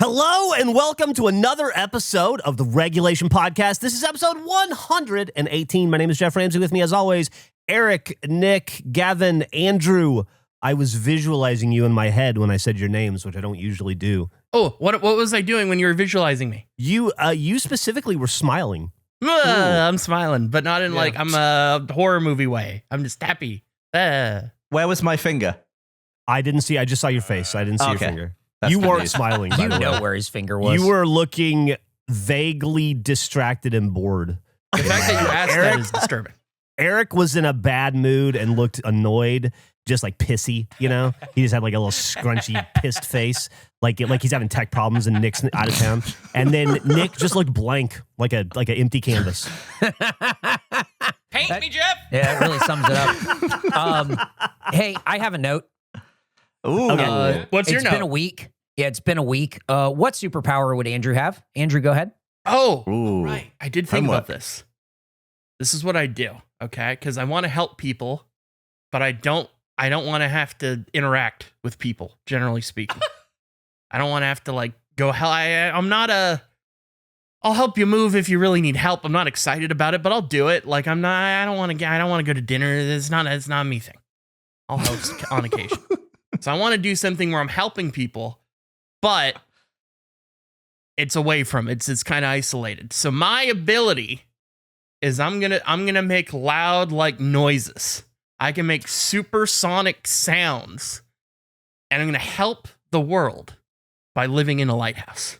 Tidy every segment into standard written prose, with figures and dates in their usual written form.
Hello and welcome to another episode of the Regulation Podcast. This is episode 118. My name is Geoff Ramsey. With me, as always, Eric, Nick, Gavin, Andrew. I was visualizing you in my head when I said your names, which I don't usually do. Oh, what was I doing when you were visualizing me? You specifically were smiling. I'm smiling, but not in like I'm a horror movie way. I'm just happy. Where was my finger? I didn't see. I just saw your face. I didn't see your finger. That's you good weren't news. smiling. You know where his finger was. You were looking vaguely distracted and bored. The fact that you asked that is disturbing. Eric was in a bad mood and looked annoyed, just like pissy, you know? He just had like a little scrunchy, pissed face, like he's having tech problems and Nick's out of town. And then Nick just looked blank, like an empty canvas. Paint me, Geoff! Yeah, it really sums it up. Hey, I have a note. Ooh. Okay. What's your It's note? been a week. Yeah, it's been a week. What superpower would Andrew have? Andrew, go ahead. Oh, Ooh. right. I did think Homework. about this. This is what I do, okay? Because I want to help people, but I don't want to have to interact with people, generally speaking. I don't want to have to like go hell. I'm not I'll help you move if you really need help. I'm not excited about it, but I'll do it. Like I don't want to go to dinner. It's not a me thing. I'll host on occasion. So I want to do something where I'm helping people, but it's away from it. It's kind of isolated. So my ability is I'm gonna make loud like noises. I can make supersonic sounds, and I'm gonna help the world by living in a lighthouse.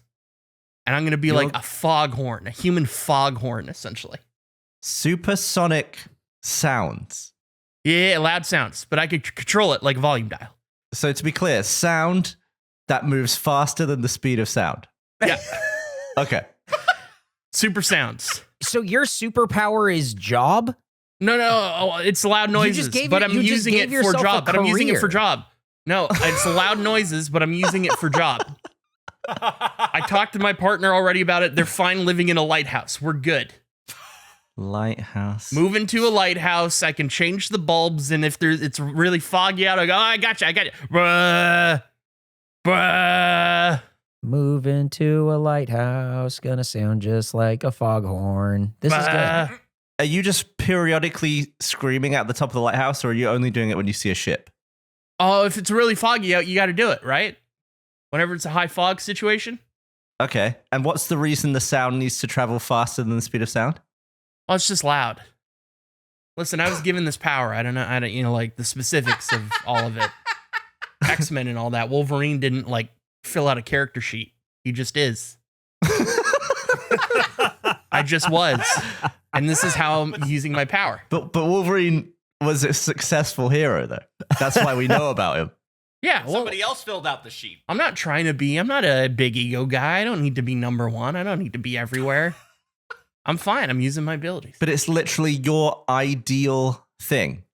And I'm gonna be like a foghorn, a human foghorn, essentially. Supersonic sounds. Yeah, loud sounds, but I could control it like a volume dial. So to be clear, sound that moves faster than the speed of sound. Yeah, Okay. super sounds. So your superpower is job? No, it's loud noises, but I'm using it for job. But I'm using it for job. No, it's loud noises, but I'm using it for job. I talked to my partner already about it. They're fine living in a lighthouse. We're good. Lighthouse. Move into a lighthouse. I can change the bulbs, and if it's really foggy out, I go, oh, I got you. Bruh. Bruh. Move into a lighthouse, gonna sound just like a foghorn. This is good. Are you just periodically screaming at the top of the lighthouse, or are you only doing it when you see a ship? Oh, if it's really foggy out, you got to do it, right? Whenever it's a high fog situation. Okay. And what's the reason the sound needs to travel faster than the speed of sound? Oh, it's just loud. Listen, I was given this power. I don't know, like the specifics of all of it. X-Men and all that. Wolverine didn't like fill out a character sheet. He just is. I just was. And this is how I'm using my power. But Wolverine was a successful hero, though. That's why we know about him. Yeah, well, Somebody else filled out the sheet. I'm not a big ego guy. I don't need to be number one. I don't need to be everywhere. I'm fine. I'm using my abilities. But it's literally your ideal thing.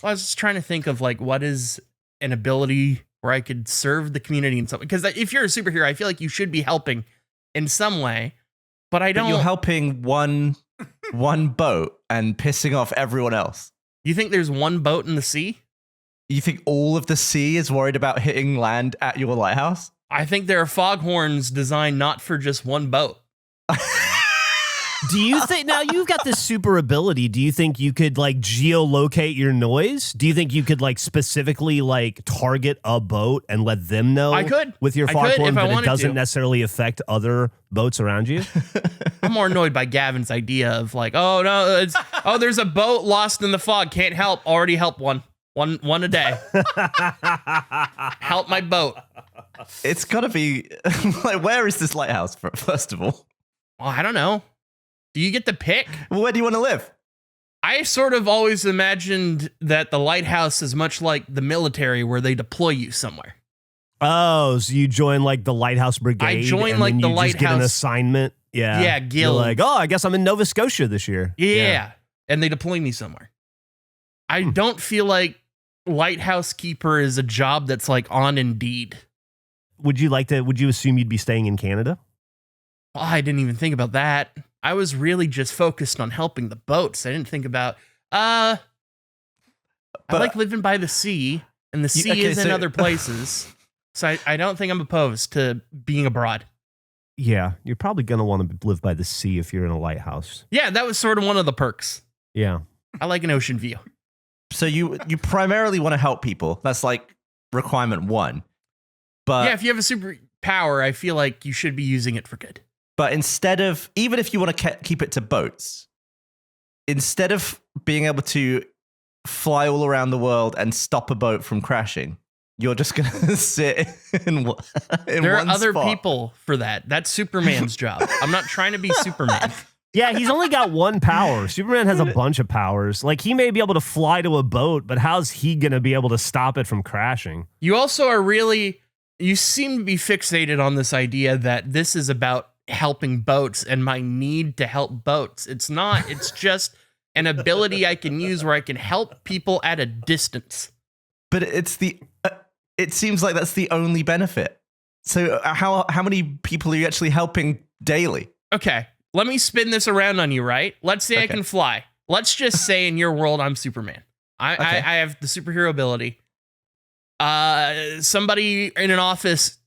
Well, I was just trying to think of like what is an ability where I could serve the community in something. Because if you're a superhero, I feel like you should be helping in some way. But I don't. But you're helping one boat and pissing off everyone else. You think there's one boat in the sea? You think all of the sea is worried about hitting land at your lighthouse? I think there are foghorns designed not for just one boat. Do you think, now you've got this super ability, do you think you could like geolocate your noise? Do you think you could like specifically like target a boat and let them know I could. with your I could foghorn, if I but it wanted doesn't to. necessarily affect other boats around you? I'm more annoyed by Gavin's idea of like, oh no, there's a boat lost in the fog. Can't help. Already help one a day. Help my boat. It's got to be like, where is this lighthouse, first of all? Well, I don't know. Do you get to pick? Well, where do you want to live? I sort of always imagined that the lighthouse is much like the military where they deploy you somewhere. Oh, so you join like the lighthouse brigade? I join and like then the you just get an lighthouse- assignment. Yeah. Yeah, You're guild. like, oh, I guess I'm in Nova Scotia this year. Yeah. And they deploy me somewhere. I don't feel like lighthouse keeper is a job that's like on Indeed. Would you assume you'd be staying in Canada? Oh, I didn't even think about that. I was really just focused on helping the boats. I didn't think about, I like living by the sea, and the sea is in other places. So I don't think I'm opposed to being abroad. Yeah, you're probably going to want to live by the sea if you're in a lighthouse. Yeah, that was sort of one of the perks. Yeah. I like an ocean view. So you primarily want to help people. That's like requirement 1. But Yeah, if you have a superpower, I feel like you should be using it for good. But instead of, even if you want to keep it to boats, instead of being able to fly all around the world and stop a boat from crashing, you're just going to sit in one There are other spot. people for that. That's Superman's job. I'm not trying to be Superman. Yeah, he's only got one power. Superman has a bunch of powers. Like, he may be able to fly to a boat, but how's he going to be able to stop it from crashing? You also are you seem to be fixated on this idea that this is about helping boats and my need to help boats. It's not. It's just an ability I can use where I can help people at a distance. But it seems like that's the only benefit. So how many people are you actually helping daily? Okay, let me spin this around on you, right? Let's say I can fly. Let's just say in your world, I'm Superman. I have the superhero ability. Somebody in an office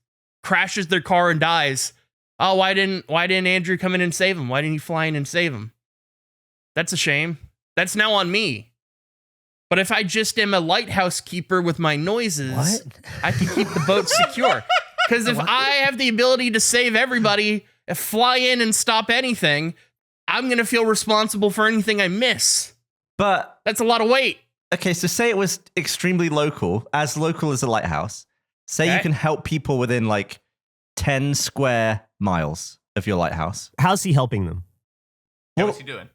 crashes their car and dies. Oh, why didn't Andrew come in and save him? Why didn't he fly in and save him? That's a shame. That's now on me. But if I just am a lighthouse keeper with my noises, I can keep the boat secure. Because if I have the ability to save everybody, fly in and stop anything, I'm going to feel responsible for anything I miss. But that's a lot of weight. Okay, so say it was extremely local as a lighthouse. Say you can help people within like 10 square miles of your lighthouse. How's he helping them? What's he doing?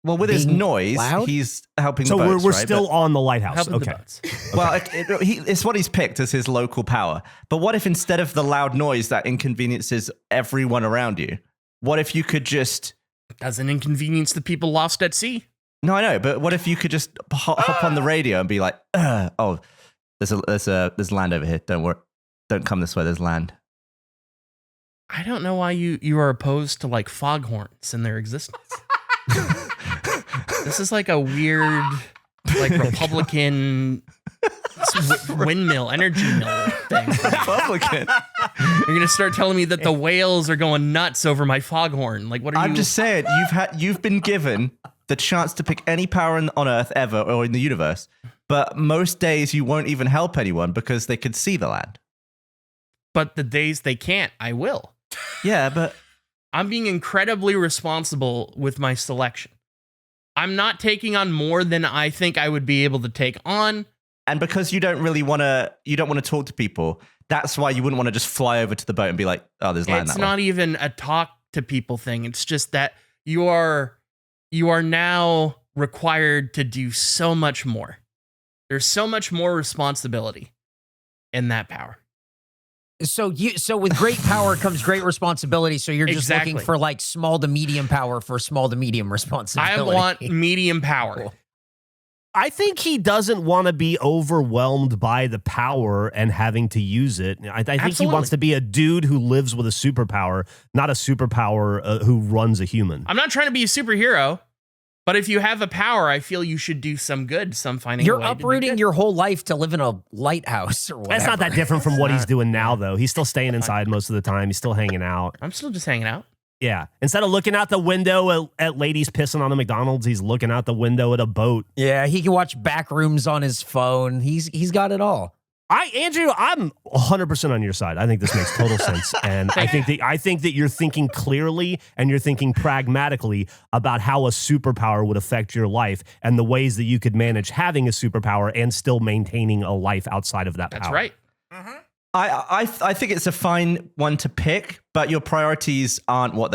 Well, with his noise, loud? he's helping So the boats, we're right? still on the lighthouse. Helping the Okay. boats. Well, it's what he's picked as his local power. But what if instead of the loud noise that inconveniences everyone around you, what if you could just... Doesn't inconvenience the people lost at sea. No, I know, but what if you could just hop on the radio and be like, oh, there's land over here. Don't worry. Don't come this way. There's land. I don't know why you are opposed to like foghorns and their existence. This is like a weird, like Republican windmill, energy mill thing. Republican. You're gonna start telling me that the whales are going nuts over my foghorn. Like, what are you? I'm just saying, you've been given the chance to pick any power on Earth ever or in the universe, but most days you won't even help anyone because they could see the land. But the days they can't, I will. Yeah, but I'm being incredibly responsible with my selection. I'm not taking on more than I think I would be able to take on. and because you don't want to talk to people, that's why you wouldn't want to just fly over to the boat and be like, oh, there's land It's that not way. even a talk to people thing. It's just that you are now required to do so much more. There's so much more responsibility in that power. So with great power comes great responsibility. So you're just Exactly. looking for like small to medium power for small to medium I responsibility. want medium power. Cool. I think he doesn't want to be overwhelmed by the power and having to use it. I think he Absolutely. wants to be a dude who lives with a superpower, not a superpower who runs a human. I'm not trying to be a superhero, but if you have a power, I feel you should do some good, some finding You're a way to do uprooting good. your whole life to live in a lighthouse or whatever. That's not that different from what he's doing now, though. He's still staying inside most of the time. He's still hanging out. I'm still just hanging out. Yeah. Instead of looking out the window at ladies pissing on the McDonald's, he's looking out the window at a boat. Yeah, he can watch back rooms on his phone. He's got it all. Andrew, I'm 100% on your side. I think this makes total sense, and I think that you're thinking clearly and you're thinking pragmatically about how a superpower would affect your life and the ways that you could manage having a superpower and still maintaining a life outside of that That's power. right. I think it's a fine one to pick, but your priorities aren't what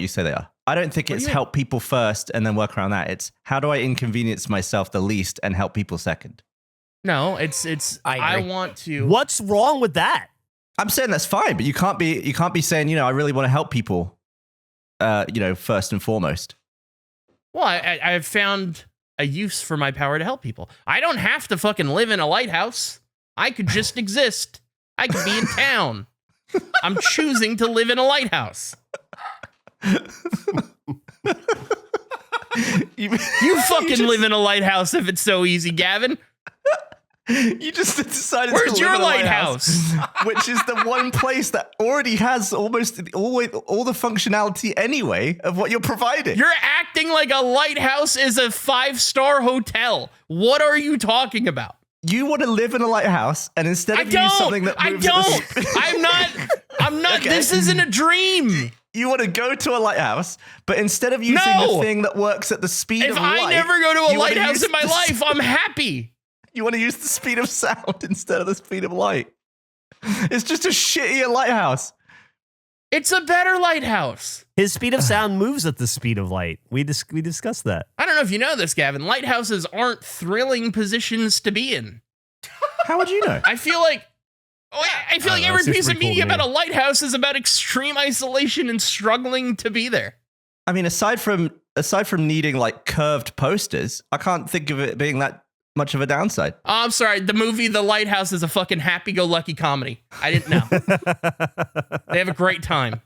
you say they are. I don't think it's help people first and then work around that. It's how do I inconvenience myself the least and help people second. No, it's I agree. want to. What's wrong with that? I'm saying that's fine, but you can't be saying, I really want to help people, first and foremost. Well, I've found a use for my power to help people. I don't have to fucking live in a lighthouse. I could just exist. I could be in town. I'm choosing to live in a lighthouse. You fucking live in a lighthouse if it's so easy, Gavin. You just decided Where's to your live in a lighthouse? which is the one place that already has almost all the functionality anyway of what you're providing. You're acting like a lighthouse is a 5-star hotel. What are you talking about? You want to live in a lighthouse, and instead of use something that moves at the speed- I'm not. Okay. This isn't a dream. You want to go to a lighthouse, but instead of using the thing that works at the speed of If light, I never go to a you wanna lighthouse use in my the life, I'm happy. You want to use the speed of sound instead of the speed of light. It's just a shittier lighthouse. It's a better lighthouse. His speed of sound moves at the speed of light. We discussed that. I don't know if you know this, Gavin. Lighthouses aren't thrilling positions to be in. How would you know? I feel like every seems piece of pretty cool media to me. about a lighthouse is about extreme isolation and struggling to be there. I mean, aside from needing like curved posters, I can't think of it being that much of a downside. Oh, I'm sorry. The movie The Lighthouse is a fucking happy-go-lucky comedy. I didn't know. They have a great time.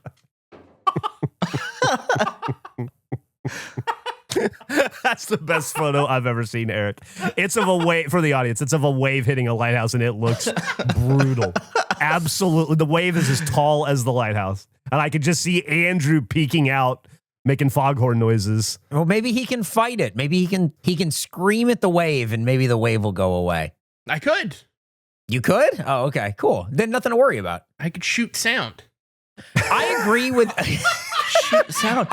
That's the best photo I've ever seen, Eric. It's of a wave for the audience. It's of a wave hitting a lighthouse, and it looks brutal. Absolutely, the wave is as tall as the lighthouse, and I could just see Andrew peeking out, making foghorn noises. Well, maybe he can fight it. Maybe he can scream at the wave, and maybe the wave will go away. I could. You could? Oh, okay, cool. Then nothing to worry about. I could shoot sound. I agree with. Sound.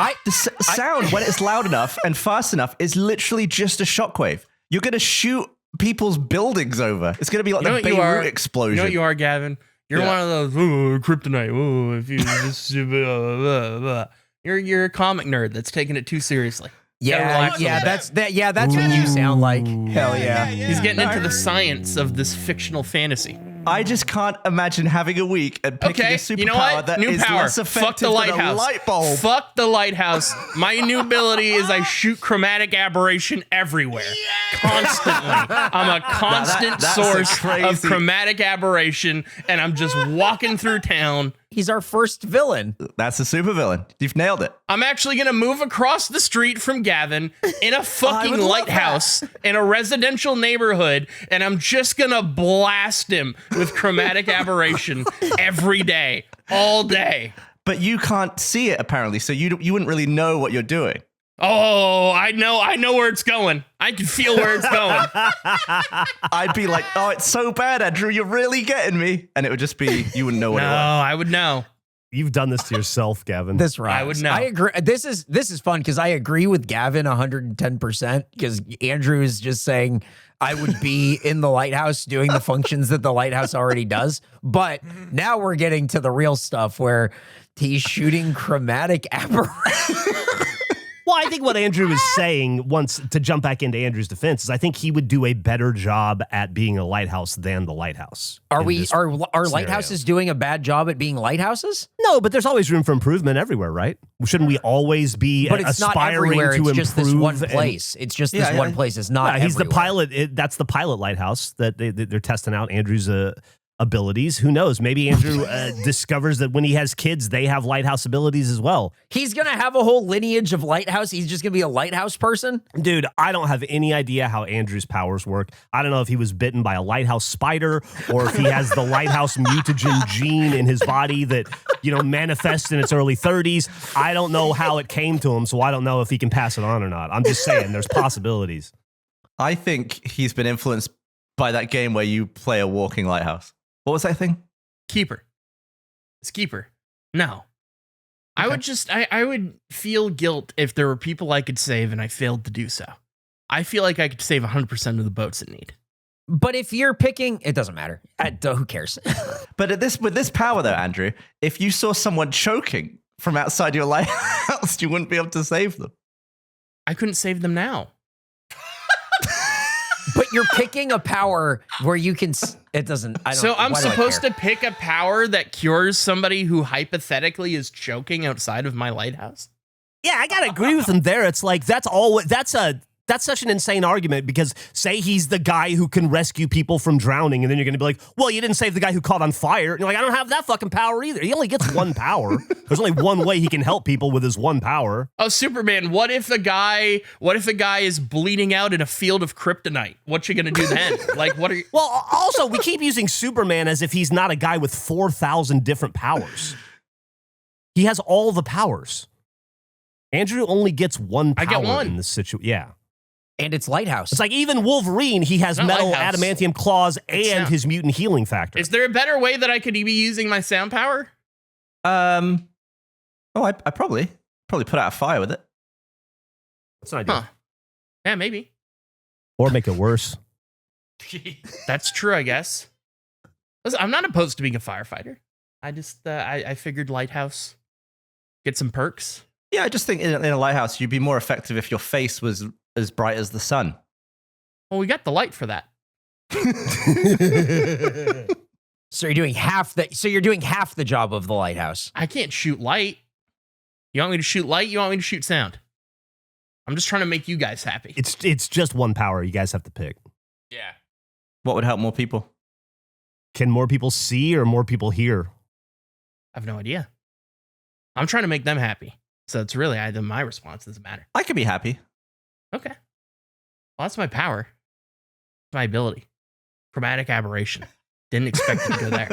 Sound, when it's loud enough and fast enough, is literally just a shockwave. You're going to shoot people's buildings over. It's going to be like the Beirut explosion. You know what you are, Gavin? You're one of those kryptonite. Oh, if you just blah, blah, blah. You're a comic nerd that's taking it too seriously. Yeah, that's what you sound like. Hell yeah. He's getting into the science of this fictional fantasy. I just can't imagine having a week and picking a superpower you know what? that New is power. less Fuck the effective than a lighthouse. light bulb. Fuck the lighthouse. My new ability is I shoot chromatic aberration everywhere. Constantly. I'm a constant That's source crazy. of chromatic aberration, and I'm just walking through town. He's our first villain. That's a supervillain. You've nailed it. I'm actually going to move across the street from Gavin in a fucking would love lighthouse in a residential neighborhood, and I'm just going to blast him with chromatic aberration every day, all day. But you can't see it, apparently, so you wouldn't really know what you're doing. Oh, I know where it's going. I can feel where it's going. I'd be like, oh, it's so bad, Andrew. You're really getting me. And it would just be, you wouldn't know what No, it was. I would know. You've done this to yourself, Gavin. This right. I would know. I agree. This is fun because I agree with Gavin 110% because Andrew is just saying I would be in the lighthouse doing the functions that the lighthouse already does. But now we're getting to the real stuff where he's shooting chromatic aberration. Well, I think what Andrew is saying, once to jump back into Andrew's defense, is I think he would do a better job at being a lighthouse than the lighthouse. Are scenario. lighthouses doing a bad job at being lighthouses? No, but there's always room for improvement everywhere, right? Shouldn't we always be But it's not aspiring everywhere. to It's improve? just this one and- place. It's just this one place. It's not. Yeah, he's the everywhere. pilot. That's the pilot lighthouse that they're testing out Andrew's abilities. Who knows? Maybe Andrew discovers that when he has kids, they have lighthouse abilities as well. He's gonna have a whole lineage of lighthouse. He's just gonna be a lighthouse person. Dude, I don't have any idea how Andrew's powers work. I don't know if he was bitten by a lighthouse spider or if he has the lighthouse mutagen gene in his body that, manifests in its early 30s. I don't know how it came to him, so I don't know if he can pass it on or not. I'm just saying there's possibilities. I think he's been influenced by that game where you play a walking lighthouse. What was that thing? Keeper. It's Keeper. No. I would feel guilt if there were people I could save and I failed to do so. I feel like I could save 100% of the boats in need. But if you're picking, it doesn't matter. Who cares? But with this power, though, Andrew, if you saw someone choking from outside your lighthouse, you wouldn't be able to save them. I couldn't save them now. But you're picking a power where you can. It doesn't. So I'm supposed to pick a power that cures somebody who hypothetically is choking outside of my lighthouse? Yeah, I gotta agree with him there. It's like that's that's such an insane argument because say he's the guy who can rescue people from drowning, and then you're going to be like, well, you didn't save the guy who caught on fire. And you're like, I don't have that fucking power either. He only gets one power. There's only one way he can help people with his one power. Oh, Superman, what if the guy is bleeding out in a field of kryptonite? What you gonna do then? Like, what are you? Well, also, we keep using Superman as if he's not a guy with 4,000 different powers. He has all the powers. Andrew only gets one power I get one. in this situation. Yeah. And it's Lighthouse. It's like even Wolverine, he has Not metal Lighthouse. adamantium claws and sound. his mutant healing factor. Is there a better way that I could be using my sound power? I probably put out a fire with it. That's an idea. Huh. Yeah, maybe. Or make it worse. That's true, I guess. Listen, I'm not opposed to being a firefighter. I just, I figured Lighthouse, get some perks. Yeah, I just think in a lighthouse, you'd be more effective if your face was as bright as the sun. Well, we got the light for that. So you're doing half the job of the Lighthouse. I can't shoot light. You want me to shoot light? You want me to shoot sound? I'm just trying to make you guys happy. It's just one power you guys have to pick. Yeah. What would help more people? Can more people see or more people hear? I have no idea. I'm trying to make them happy. So it's really either my response doesn't matter. I could be happy. Okay. Well, that's my power. My ability. Chromatic aberration. Didn't expect it to go there.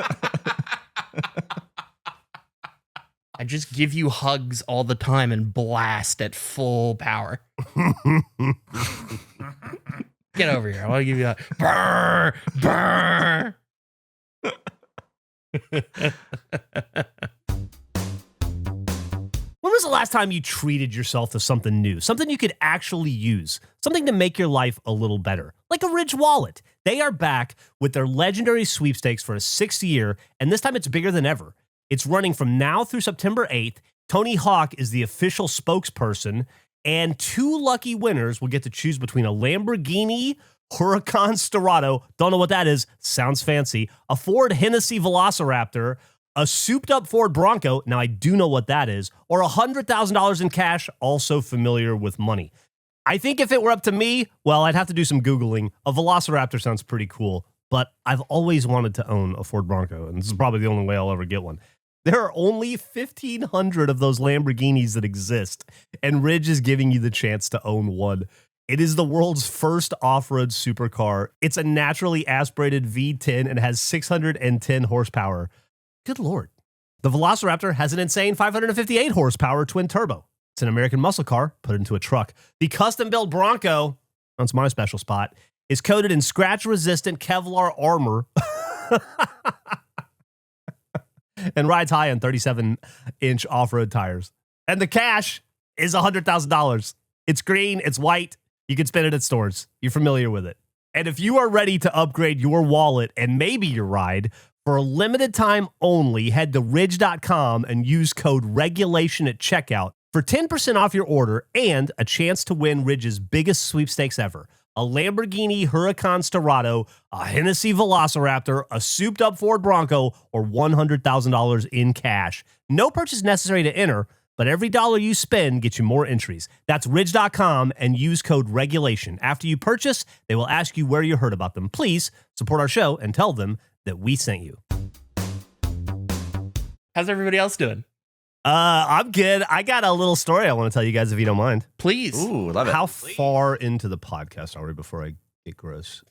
I just give you hugs all the time and blast at full power. Get over here. I want to give you a brr, brr. When was the last time you treated yourself to something new? Something you could actually use? Something to make your life a little better? Like a Ridge wallet. They are back with their legendary sweepstakes for a 6th year, and this time it's bigger than ever. It's running from now through September 8th. Tony Hawk is the official spokesperson, and 2 lucky winners will get to choose between a Lamborghini Huracan Storado, don't know what that is, sounds fancy, a Ford Hennessy Velociraptor, a souped-up Ford Bronco, now I do know what that is, or $100,000 in cash, also familiar with money. I think if it were up to me, well, I'd have to do some Googling. A Velociraptor sounds pretty cool, but I've always wanted to own a Ford Bronco, and this is probably the only way I'll ever get one. There are only 1,500 of those Lamborghinis that exist, and Ridge is giving you the chance to own one. It is the world's first off-road supercar. It's a naturally aspirated V10 and has 610 horsepower. Good Lord. The Velociraptor has an insane 558 horsepower twin turbo. It's an American muscle car put into a truck. The custom-built Bronco, that's my special spot, is coated in scratch-resistant Kevlar armor and rides high on 37-inch off-road tires. And the cash is $100,000. It's green, it's white. You can spend it at stores. You're familiar with it. And if you are ready to upgrade your wallet and maybe your ride, for a limited time only, head to ridge.com and use code regulation at checkout for 10% off your order and a chance to win Ridge's biggest sweepstakes ever. A Lamborghini Huracan Storado, a Hennessy Velociraptor, a souped-up Ford Bronco, or $100,000 in cash. No purchase necessary to enter, but every dollar you spend gets you more entries. That's ridge.com and use code regulation. After you purchase, they will ask you where you heard about them. Please support our show and tell them that we sent you. How's everybody else doing? I'm good. I got a little story I want to tell you guys if you don't mind. Please. Ooh, love it. How far into the podcast are we before I get gross?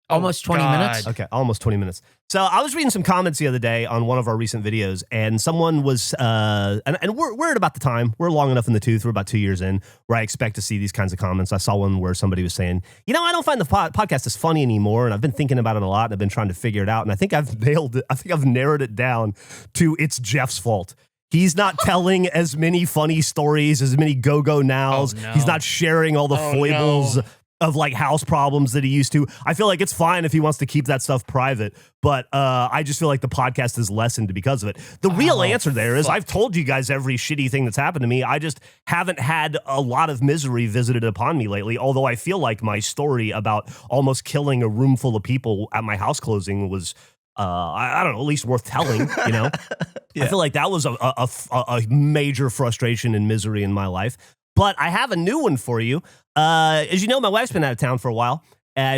Almost 20 God. minutes. Okay, almost 20 minutes. So I was reading some comments the other day on one of our recent videos, and someone was, and we're at about the time, we're long enough in the tooth, we're about 2 years in, where I expect to see these kinds of comments. I saw one where somebody was saying, you know, I don't find the podcast as funny anymore, and I've been thinking about it a lot, and I've been trying to figure it out, and I think I've nailed it. I think I've narrowed it down to it's Geoff's fault. He's not telling as many funny stories, as many go-go nows. Oh, no. He's not sharing all the foibles of like house problems that he used to. I feel like it's fine if he wants to keep that stuff private, but I just feel like the podcast is lessened because of it. The real answer there is I've told you guys every shitty thing that's happened to me. I just haven't had a lot of misery visited upon me lately, although I feel like my story about almost killing a room full of people at my house closing was I don't know, at least worth telling, you know? Yeah. I feel like that was a major frustration and misery in my life. But I have a new one for you. As you know, my wife's been out of town for a while.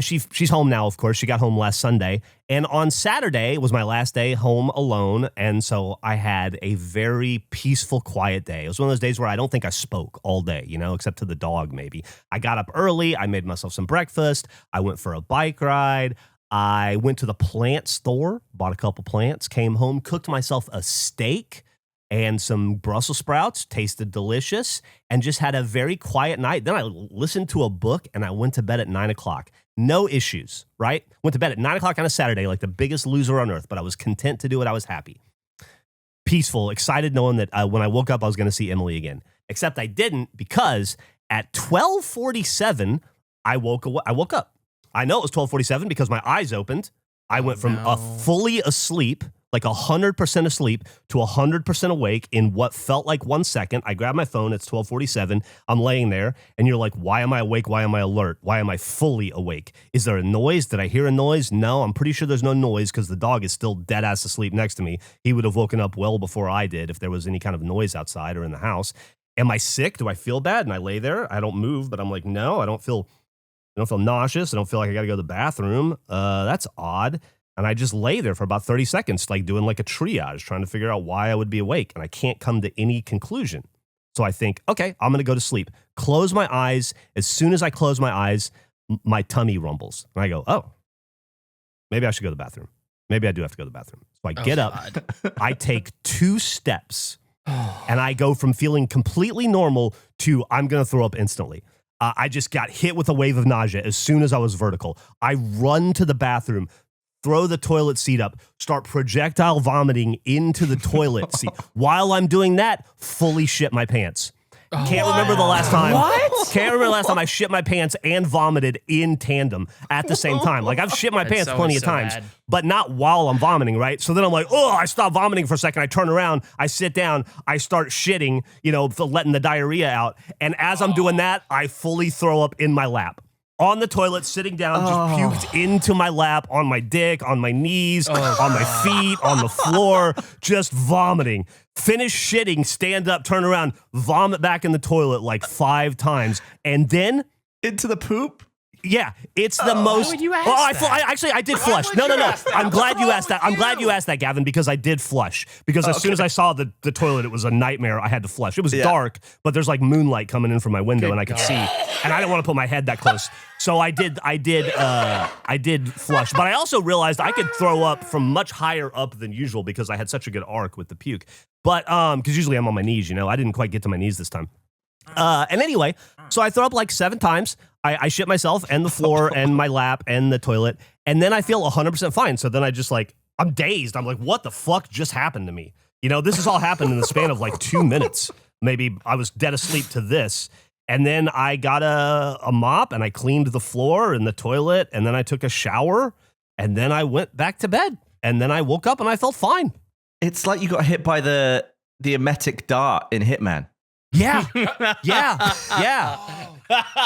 She's home now, of course. She got home last Sunday. And on Saturday was my last day home alone. And so I had a very peaceful, quiet day. It was one of those days where I don't think I spoke all day, except to the dog maybe. I got up early. I made myself some breakfast. I went for a bike ride. I went to the plant store, bought a couple plants, came home, cooked myself a steak and some Brussels sprouts, tasted delicious, and just had a very quiet night. Then I listened to a book and I went to bed at 9 o'clock. No issues, right? Went to bed at 9 o'clock on a Saturday, like the biggest loser on earth, but I was content to do it. I was happy. Peaceful, excited knowing that when I woke up, I was going to see Emily again. Except I didn't, because at 12:47, I woke up. I know it was 12:47 because my eyes opened. I went from a fully asleep, like 100% asleep, to 100% awake in what felt like 1 second. I grabbed my phone. It's 12:47. I'm laying there, and you're like, why am I awake? Why am I alert? Why am I fully awake? Is there a noise? Did I hear a noise? No, I'm pretty sure there's no noise because the dog is still dead ass asleep next to me. He would have woken up well before I did if there was any kind of noise outside or in the house. Am I sick? Do I feel bad? And I lay there. I don't move, but I'm like, no, I don't feel nauseous. I don't feel like I got to go to the bathroom. That's odd. And I just lay there for about 30 seconds, like doing like a triage, trying to figure out why I would be awake. And I can't come to any conclusion. So I think, okay, I'm going to go to sleep. Close my eyes. As soon as I close my eyes, my tummy rumbles. And I go, oh, maybe I should go to the bathroom. Maybe I do have to go to the bathroom. So I get up. I take 2 steps. And I go from feeling completely normal to I'm going to throw up instantly. I just got hit with a wave of nausea as soon as I was vertical. I run to the bathroom, throw the toilet seat up, start projectile vomiting into the toilet seat. While I'm doing that, fully shit my pants. Can't remember the last time. What? Can't remember the last time I shit my pants and vomited in tandem at the same time. Like, I've shit my pants plenty of times, but not while I'm vomiting, right? So then I'm like, oh, I stop vomiting for a second. I turn around, I sit down, I start shitting, letting the diarrhea out. And as I'm doing that, I fully throw up in my lap. On the toilet, sitting down, just puked into my lap, on my dick, on my knees, on my feet, on the floor, just vomiting. Finish shitting, stand up, turn around, vomit back in the toilet like 5 times. And then into the poop? Yeah, it's the most. Why would you ask that? I did flush. No. I'm glad you asked that. I'm glad you asked that, Gavin, because I did flush. Because as soon as I saw the toilet, it was a nightmare. I had to flush. It was dark, but there's like moonlight coming in from my window, and I could see. And I didn't want to put my head that close, so I did flush. But I also realized I could throw up from much higher up than usual because I had such a good arc with the puke. But because usually I'm on my knees, I didn't quite get to my knees this time. And anyway, so I throw up like 7 times. I shit myself and the floor and my lap and the toilet. And then I feel 100% fine. So then I just I'm dazed. I'm like, what the fuck just happened to me? This has all happened in the span of like 2 minutes. Maybe I was dead asleep to this. And then I got a mop and I cleaned the floor and the toilet. And then I took a shower. And then I went back to bed. And then I woke up and I felt fine. It's like you got hit by the emetic dart in Hitman. Yeah.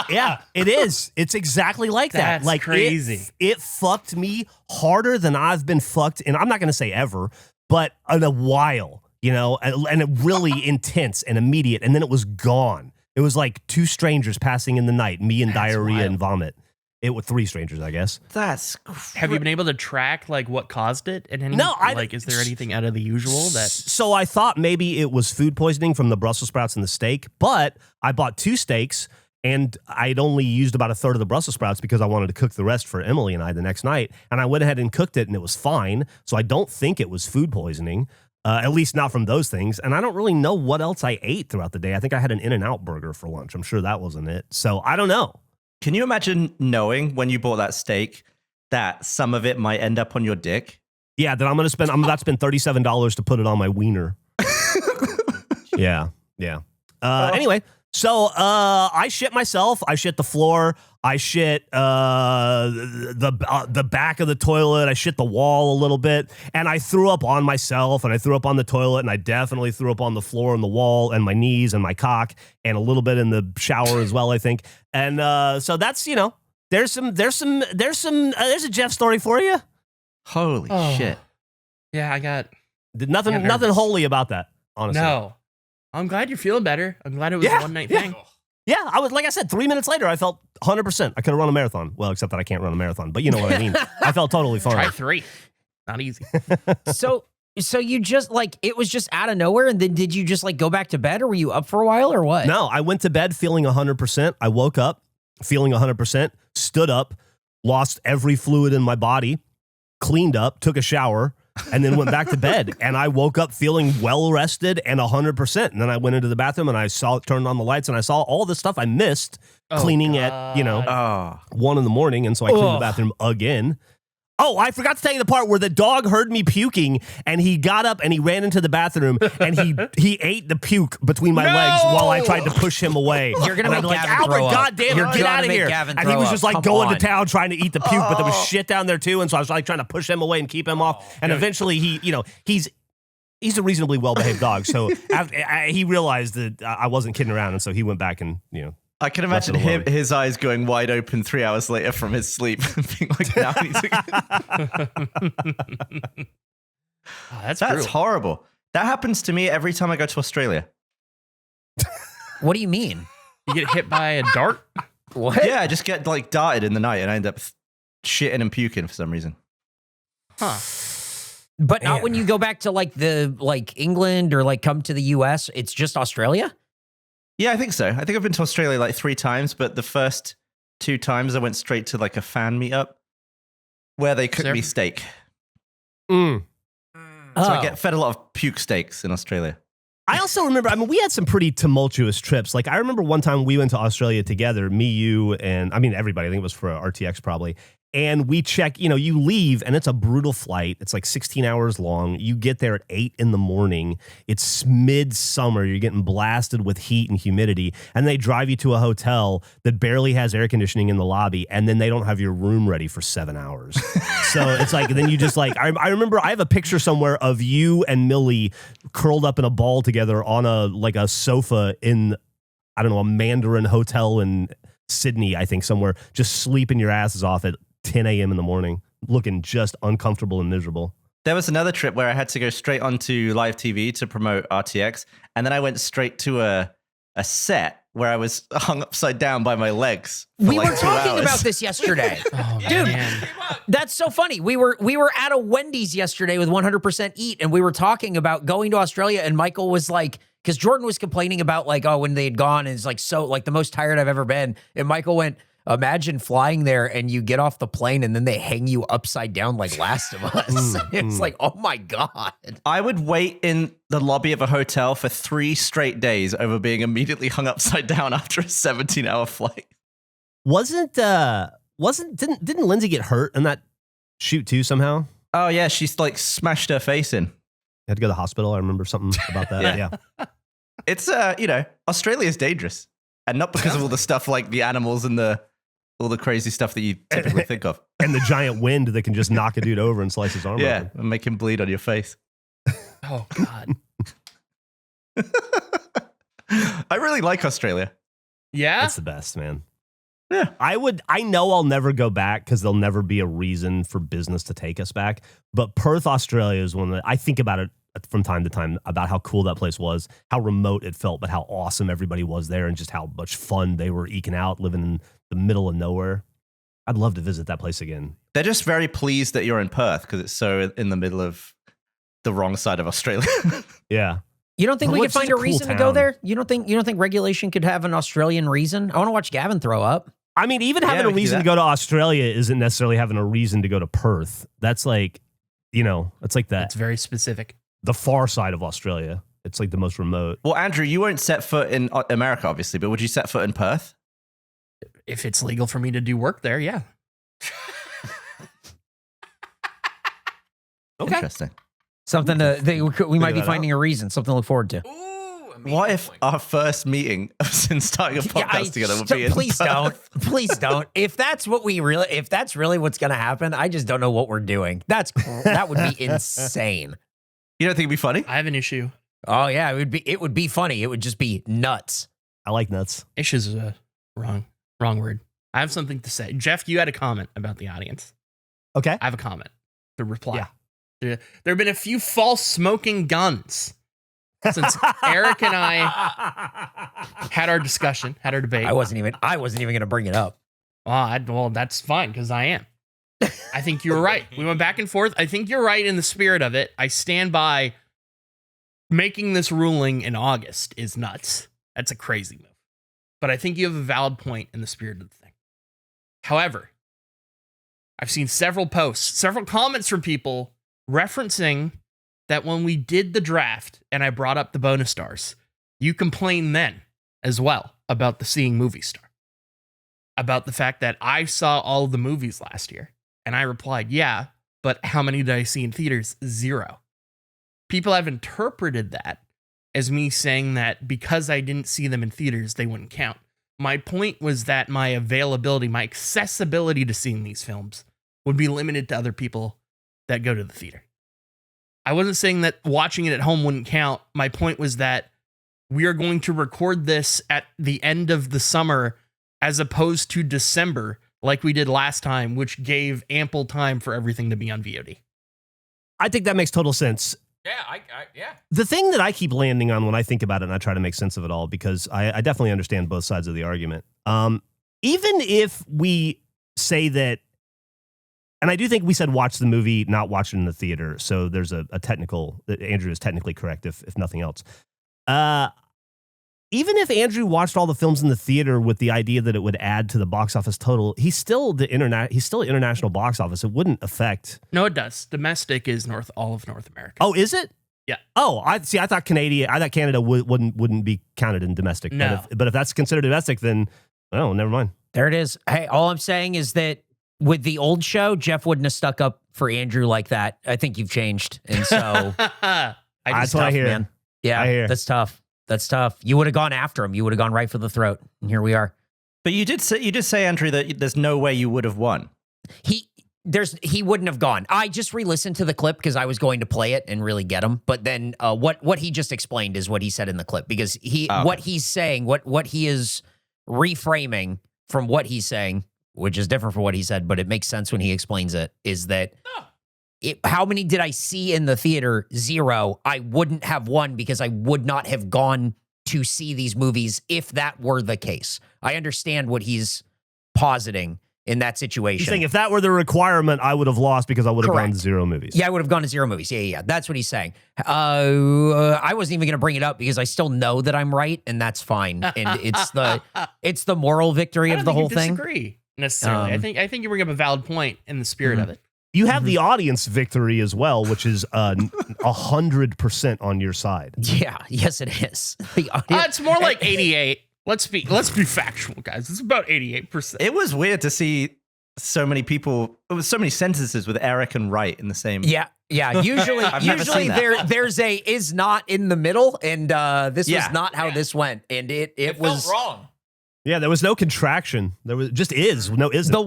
Yeah, it is. It's exactly like that. That's like crazy. It fucked me harder than I've been fucked in, I'm not going to say ever, but in a while, and it really intense and immediate. And then it was gone. It was like 2 strangers passing in the night, me and diarrhea and vomit. It was 3 strangers, I guess. That's Have you been able to track like what caused it? And No, is there anything out of the usual that? So I thought maybe it was food poisoning from the Brussels sprouts and the steak, but I bought 2 steaks and I'd only used about 1/3 of the Brussels sprouts because I wanted to cook the rest for Emily and I the next night. And I went ahead and cooked it and it was fine. So I don't think it was food poisoning, at least not from those things. And I don't really know what else I ate throughout the day. I think I had an In-N-Out burger for lunch. I'm sure that wasn't it. So I don't know. Can you imagine knowing when you bought that steak that some of it might end up on your dick? Yeah, that I'm about to spend $37 to put it on my wiener. Yeah. Anyway, so I shit myself. I shit the floor. I shit the back of the toilet. I shit the wall a little bit, and I threw up on myself, and I threw up on the toilet, and I definitely threw up on the floor and the wall and my knees and my cock, and a little bit in the shower as well, I think. And so that's there's a Geoff story for you. Holy shit! Yeah, I got nothing holy about that. Honestly, no. I'm glad you're feeling better. I'm glad it was a one-night thing. Yeah, I was, like I said, 3 minutes later, I felt 100%. I could have run a marathon. Well, except that I can't run a marathon, but you know what I mean. I felt totally fine. Try 3. Not easy. So you just like, it was just out of nowhere, and then did you just like go back to bed, or were you up for a while, or what? No, I went to bed feeling 100%. I woke up feeling 100%, stood up, lost every fluid in my body, cleaned up, took a shower, and then went back to bed. And I woke up feeling well rested and 100%. And then I went into the bathroom and I turned on the lights, and I saw all the stuff I missed cleaning at 1 a.m. And so I cleaned the bathroom again. Oh, I forgot to tell you the part where the dog heard me puking, and he got up and he ran into the bathroom, and he ate the puke between my legs while I tried to push him away. You're gonna make like, Gavin Albert, throw up. goddamn You're it, get gonna out of make here! Gavin And he throw was up. just like Come going on. to town trying to eat the puke, but there was shit down there too, and so I was like trying to push him away and keep him off. And eventually, he's a reasonably well-behaved dog, so he realized that I wasn't kidding around, and so he went back and I can imagine his eyes going wide open 3 hours later from his sleep, being like, now he's That's That's brutal. horrible. That happens to me every time I go to Australia. What do you mean? You get hit by a dart? What? Yeah, I just get like darted in the night and I end up shitting and puking for some reason. Huh. But not when you go back to like England or like come to the US. It's just Australia? Yeah, I think so. I think I've been to Australia like 3 times, but the first 2 times I went straight to like a fan meetup where they cooked me steak. Mm. So I get fed a lot of puke steaks in Australia. I also remember, we had some pretty tumultuous trips. Like, I remember one time we went to Australia together, me, you, and everybody. I think it was for RTX probably. And we check, you leave and it's a brutal flight. It's like 16 hours long. You get there at 8 a.m. It's midsummer. You're getting blasted with heat and humidity. And they drive you to a hotel that barely has air conditioning in the lobby. And then they don't have your room ready for 7 hours. So it's like, then you just like, I remember I have a picture somewhere of you and Millie curled up in a ball together on a sofa in, I don't know, a Mandarin hotel in Sydney, I think somewhere, just sleeping your asses off at 10 a.m. in the morning, looking just uncomfortable and miserable. There was another trip where I had to go straight onto live TV to promote RTX. And then I went straight to a set where I was hung upside down by my legs. We like were 2 talking hours. about this yesterday. Dude, That's so funny. We were at a Wendy's yesterday with 100% Eat, and we were talking about going to Australia, and Michael was like, because Jordan was complaining about like, when they had gone, and it's like, so like the most tired I've ever been. And Michael went, imagine flying there and you get off the plane and then they hang you upside down like Last of Us. It's like, oh my God. I would wait in the lobby of a hotel for 3 straight days over being immediately hung upside down after a 17-hour flight. Didn't Lindsay get hurt in that shoot too somehow? Oh yeah, she's like smashed her face in. Had to go to the hospital. I remember something about that. Yeah. It's Australia's dangerous. And not because of all the stuff like the animals and all the crazy stuff that you typically think of. And the giant wind that can just knock a dude over and slice his arm Yeah, open. and make him bleed on your face. oh God. I really like Australia. Yeah? It's the best, man. Yeah. I know I'll never go back because there'll never be a reason for business to take us back. But Perth, Australia is one that I think about it from time to time about how cool that place was, how remote it felt, but how awesome everybody was there and just how much fun they were eking out living in the middle of nowhere. I'd love to visit that place again. They're just very pleased that you're in Perth because it's so in the middle of the wrong side of Australia. Yeah. You don't think we Well, could it's just find a a cool reason to go town. there? You don't think regulation could have an Australian reason? I want to watch Gavin throw up. I mean, even having we a can do reason to that. go to Australia isn't necessarily having a reason to go to Perth. That's like, it's like It's very specific. the far side of Australia. It's like the most remote. Well, Andrew, you won't set foot in America, obviously, but would you set foot in Perth? If it's legal for me to do work there, yeah. Okay. Interesting. Something we might be that finding a reason, something to look forward to. What if our first meeting since starting a podcast together would be in please Perth? please don't. If that's really what's going to happen, I just don't know what we're doing. That would be insane. You don't think it'd be funny? I have an issue. Oh yeah, it would be funny. It would just be nuts. I like nuts. Issues is a wrong word. I have something to say. Geoff, you had a comment about the audience. Okay. I have a comment to reply. There have been a few false smoking guns since Eric and I had our discussion, had our debate. I wasn't even going to bring it up. Well, that's fine because I am. I think you were right. We went back and forth. I think you're right in the spirit of it. I stand by making this ruling in August is nuts. That's a crazy move. But I think you have a valid point in the spirit of the thing. However, I've seen several posts, several comments from people referencing that when we did the draft and I brought up the bonus stars, you complained then as well about the seeing movie star, about the fact that I saw all of the movies last year. And I replied, yeah, but how many did I see in theaters? 0. People have interpreted that as me saying that because I didn't see them in theaters, they wouldn't count. My point was that my availability, my accessibility to seeing these films would be limited to other people that go to the theater. I wasn't saying that watching it at home wouldn't count. My point was that we are going to record this at the end of the summer as opposed to December, like we did last time, which gave ample time for everything to be on VOD. I think that makes total sense. Yeah, yeah. The thing that I keep landing on when I think about it and I try to make sense of it all, because I definitely understand both sides of the argument. Even if we say that, and I do think we said watch the movie, not watch it in the theater. So there's a technical, Andrew is technically correct if nothing else. Even if Andrew watched all the films in the theater with the idea that it would add to the box office total, he's still international box office. It wouldn't affect. No, it does. Domestic is all of North America. Oh, is it? Yeah. Oh, I thought Canada wouldn't be counted in domestic. No. But if that's considered domestic, then oh, never mind. There it is. Hey, all I'm saying is that with the old show, Geoff wouldn't have stuck up for Andrew like that. I think you've changed, and so That's what I hear. Man. Yeah, I hear. That's tough. That's tough. You would have gone after him. You would have gone right for the throat. And here we are. But you did say, Andrew, that there's no way you would have won. He wouldn't have gone. I just re-listened to the clip because I was going to play it and really get him. But then what he just explained is what he said in the clip, because what he's saying, what he is reframing from what he's saying, which is different from what he said, but it makes sense when he explains it, is that how many did I see in the theater? 0. I wouldn't have won because I would not have gone to see these movies if that were the case. I understand what he's positing in that situation. He's saying if that were the requirement, I would have lost because I would have gone to 0 movies. Yeah, I would have gone to 0 movies. Yeah. That's what he's saying. I wasn't even going to bring it up because I still know that I'm right, and that's fine. And it's the moral victory of the whole thing. I don't disagree necessarily. I think you bring up a valid point in the spirit of it. You have the audience victory as well, which is 100% on your side. Yeah, yes, it is. It's more like 88. Let's be factual, guys. It's about 88%. It was weird to see so many people. It was so many sentences with Eric and Wright in the same. Yeah. Usually there's a is not in the middle, and this was not how this went, and it was felt wrong. Yeah, there was no contraction. There was just no isn't. The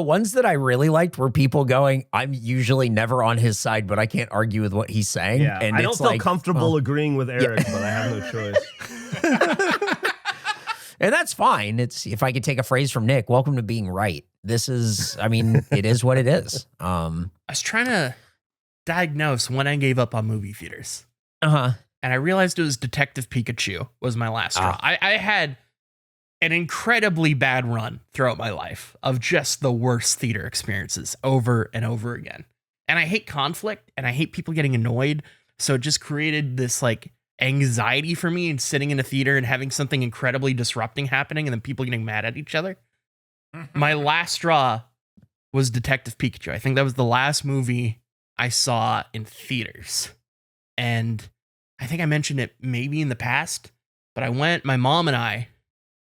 ones that I really liked were people going, I'm usually never on his side, but I can't argue with what he's saying. Yeah, and I don't feel comfortable agreeing with Eric, but I have no choice. And that's fine. It's, if I could take a phrase from Nick, welcome to being right. This is, it is what it is. I was trying to diagnose when I gave up on movie theaters. And I realized it was Detective Pikachu was my last straw. I had an incredibly bad run throughout my life of just the worst theater experiences over and over again. And I hate conflict and I hate people getting annoyed. So it just created this anxiety for me in sitting in a theater and having something incredibly disrupting happening and then people getting mad at each other. My last straw was Detective Pikachu. I think that was the last movie I saw in theaters. And I think I mentioned it maybe in the past, but my mom and I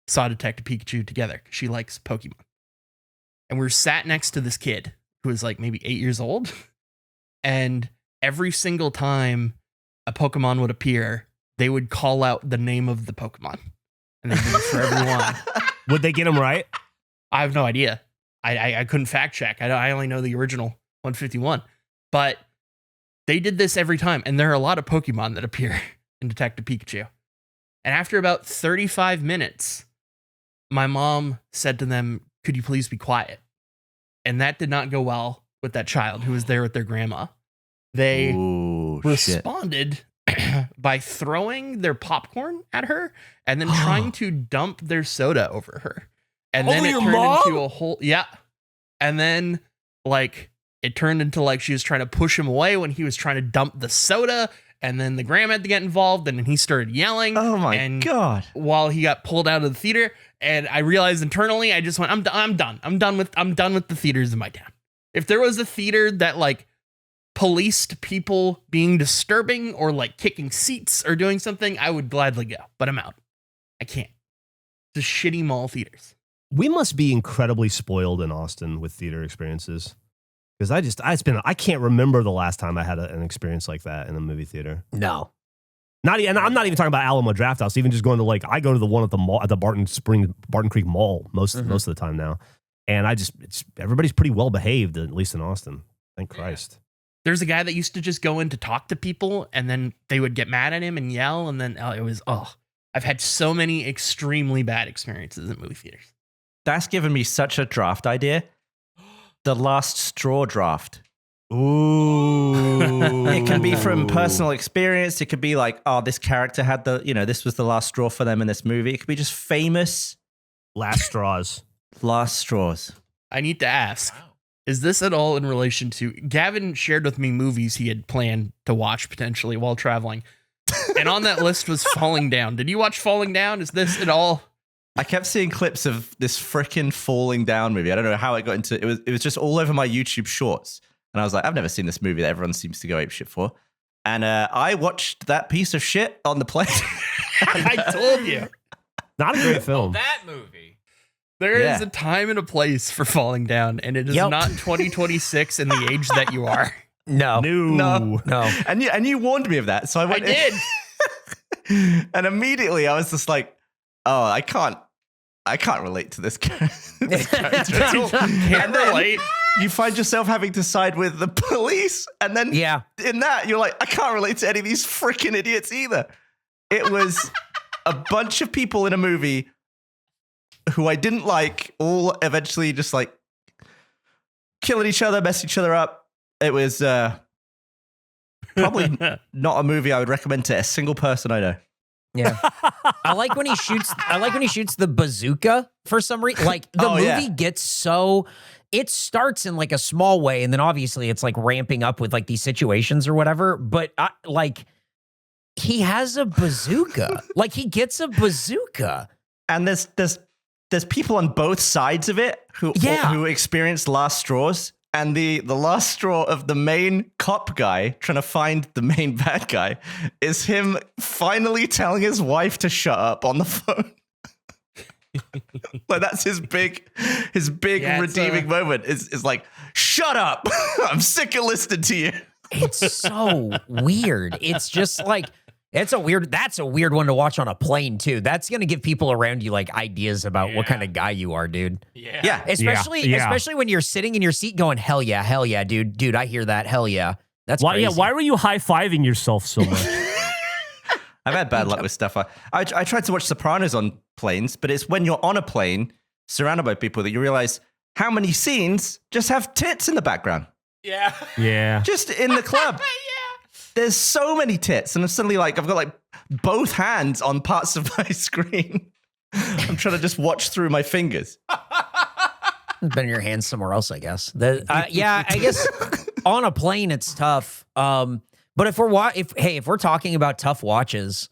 saw Detective Pikachu together. She likes Pokemon. And we were sat next to this kid who was maybe 8 years old. And every single time a Pokemon would appear, they would call out the name of the Pokemon. And they did it for everyone. Would they get them right? I have no idea. I couldn't fact check. I only know the original 151. But they did this every time. And there are a lot of Pokemon that appear in Detective Pikachu. And after about 35 minutes, my mom said to them, could you please be quiet? And that did not go well with that child who was there with their grandma. They responded by throwing their popcorn at her and then trying to dump their soda over her. And then it turned into a whole, and then like it turned into like she was trying to push him away when he was trying to dump the soda. And then the grandma had to get involved, and then he started yelling. Oh my God. While he got pulled out of the theater, and I realized internally, I just went, I'm done. I'm done with the theaters in my town. If there was a theater that like policed people being disturbing or like kicking seats or doing something, I would gladly go. But I'm out. I can't. Just shitty mall theaters. We must be incredibly spoiled in Austin with theater experiences. Because I can't remember the last time I had an experience like that in a movie theater. No. And I'm not even talking about Alamo Draft House. Even just going to I go to the one at the mall at the Barton Creek Mall most of the time now, and everybody's pretty well behaved, at least in Austin. Thank Christ. There's a guy that used to just go in to talk to people, and then they would get mad at him and yell, and then I've had so many extremely bad experiences in movie theaters. That's given me such a draft idea. The last straw draft. Ooh. It can be from personal experience. It could be like, oh, this character had this was the last straw for them in this movie. It could be just famous last straws. Last straws. I need to ask, is this at all in relation to Gavin shared with me movies he had planned to watch potentially while traveling. And on that list was Falling Down. Did you watch Falling Down? Is this at all? I kept seeing clips of this freaking Falling Down movie. I don't know how it got into it. It was just all over my YouTube shorts. And I was like, I've never seen this movie that everyone seems to go apeshit for. And I watched that piece of shit on the plane. I told you. Not a great film. That movie. There is a time and a place for Falling Down, and it is not 2026 in the age that you are. No. And you warned me of that. So I went did. And immediately I was just like, oh, I can't relate to this character. Can't relate. You find yourself having to side with the police. And then in that, you're like, I can't relate to any of these freaking idiots either. It was a bunch of people in a movie who I didn't like, all eventually just like killing each other, messing each other up. It was probably not a movie I would recommend to a single person I know. Yeah. I like when he shoots the bazooka for some reason. Like the movie gets so, it starts in like a small way, and then obviously it's like ramping up with like these situations or whatever. But he has a bazooka. Like he gets a bazooka. And there's people on both sides of it who experience last straws. And the last straw of the main cop guy trying to find the main bad guy is him finally telling his wife to shut up on the phone. Like that's his big redeeming moment is like, shut up. I'm sick of listening to you. It's so weird. It's just like, that's a weird one to watch on a plane too. That's going to give people around you like ideas about what kind of guy you are, dude. Yeah. Especially when you're sitting in your seat going, hell yeah, dude, I hear that. Hell yeah. That's why. crazy. Yeah. Why were you high-fiving yourself so much? I've had bad luck with stuff. I tried to watch Sopranos on planes, but it's when you're on a plane surrounded by people that you realize how many scenes just have tits in the background. Yeah. Yeah. Just in the club. There's so many tits, and I'm suddenly like, I've got like both hands on parts of my screen. I'm trying to just watch through my fingers. Been in your hands somewhere else, I guess. I guess on a plane it's tough. But if we're talking about tough watches,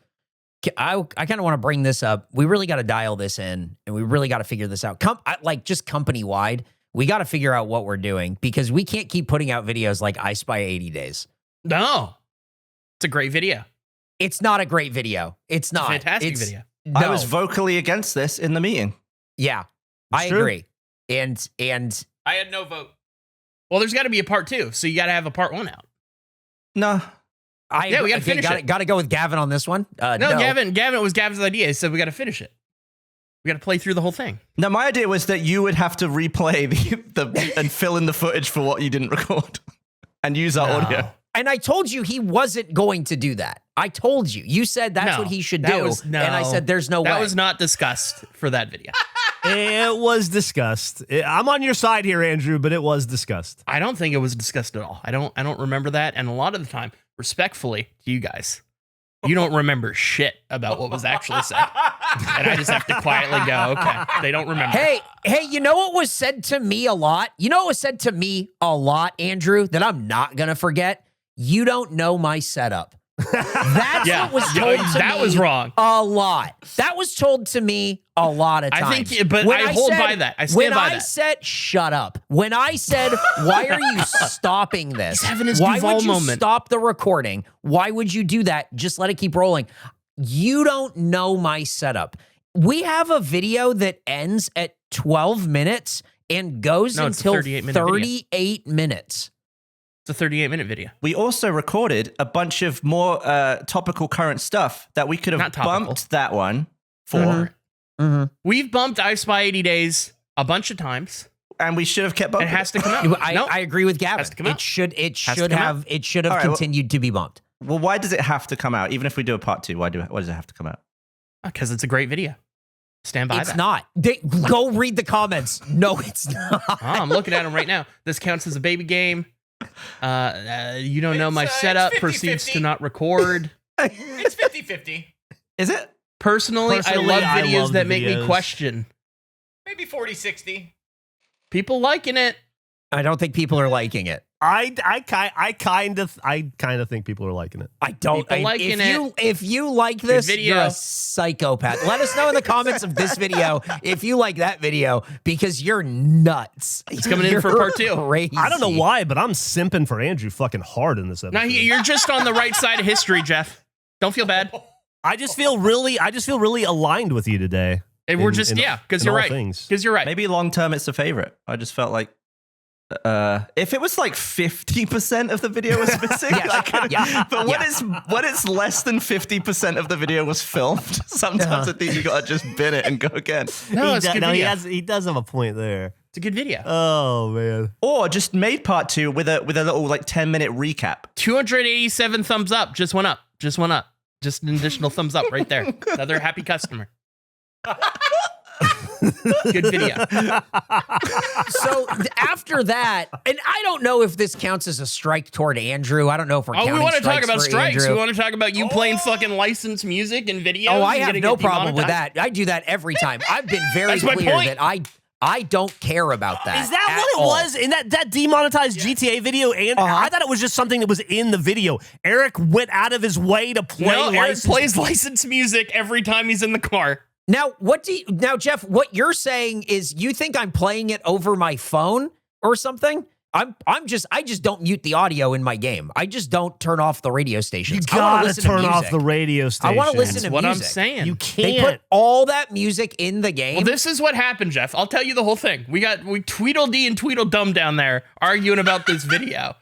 I kind of want to bring this up. We really got to dial this in, and we really got to figure this out. Just company wide, we got to figure out what we're doing, because we can't keep putting out videos like I Spy 80 Days. No. It's a great video. It's not a great video. It's not. It's a fantastic video. No. I was vocally against this in the meeting. Yeah, I agree. And I had no vote. Well, there's got to be a part 2, so you got to have a part 1 out. No. We got to finish it. Got to go with Gavin on this one. No, Gavin, it was Gavin's idea. He said we got to finish it. We got to play through the whole thing. No, my idea was that you would have to replay the and fill in the footage for what you didn't record and use our audio. And I told you he wasn't going to do that. I told you. You said that's what he should do. And I said there's no way. That was not discussed for that video. It was discussed. I'm on your side here, Andrew, but it was discussed. I don't think it was discussed at all. I don't remember that. And a lot of the time, respectfully to you guys, You don't remember shit about what was actually said. And I just have to quietly go, okay, they don't remember. Hey, you know what was said to me a lot? You know what was said to me a lot, Andrew, that I'm not going to forget? You don't know my setup. That's what was told to me. That was wrong. A lot. That was told to me a lot of times. I think, but I hold by that. I stand by that. When I said, shut up. When I said, why are you stopping this? He's having his Why Duval would you moment. stop the recording? Why would you do that? Just let it keep rolling. You don't know my setup. We have a video that ends at 12 minutes and goes until 38 minutes. It's a 38-minute video. We also recorded a bunch of more topical current stuff that we could have bumped that one for. We've bumped I Spy 80 Days a bunch of times. And we should have kept bumping. It has to come out. I agree with Gavin. Has to come out. It should have continued to be bumped. Well, why does it have to come out? Even if we do a part 2, why does it have to come out? Because it's a great video. Stand by that. It's not. Go read the comments. No, it's not. I'm looking at them right now. This counts as a baby game. You don't know my setup. It's 50-50. Proceeds to not record. It's 50-50. Is it? Personally, I love videos that make me videos. question. Maybe 40-60. People liking it. I don't think people are liking it. I kind of think people are liking it. I don't. People liking If you like this, video. you're a psychopath. Let us know in the comments of this video if you like that video because you're nuts. It's coming in for part 2. Crazy. I don't know why, but I'm simping for Andrew fucking hard in this episode. Now you're just on the right side of history, Geoff. Don't feel bad. I just feel really aligned with you today. And we're just because you're right. Because you're right. Maybe long term it's a favorite. I just felt like if it was like 50% of the video was missing, but when it's less than 50% of the video was filmed, sometimes I think you gotta just bin it and go again. No, it's a good video. He does have a point there. It's a good video. Oh man. Or just made part 2 with a little like 10-minute recap. 287 thumbs up. Just went up. Just an additional thumbs up right there. Another happy customer. Good video. So after that, and I don't know if this counts as a strike toward Andrew. I don't know if we're counting we want to talk strikes about for strikes. Andrew. We want to talk about you playing fucking licensed music and videos. Oh, I and have getting no it problem with demonetized. that. I do that every time. I've been very That's my clear point. that I don't care about that. Is that at what it all. was in that demonetized GTA video? And I thought it was just something that was in the video. Eric went out of his way to play No, Eric licensed. plays licensed music every time he's in the car. Now, Geoff, what you're saying is you think I'm playing it over my phone or something? I just don't mute the audio in my game. I just don't turn off the radio stations. You gotta turn off the radio station. I want to listen That's to what music. I'm saying. You They can't. put all that music in the game. Well, this is what happened, Geoff. I'll tell you the whole thing. We Tweedledee and Tweedledum down there arguing about this video.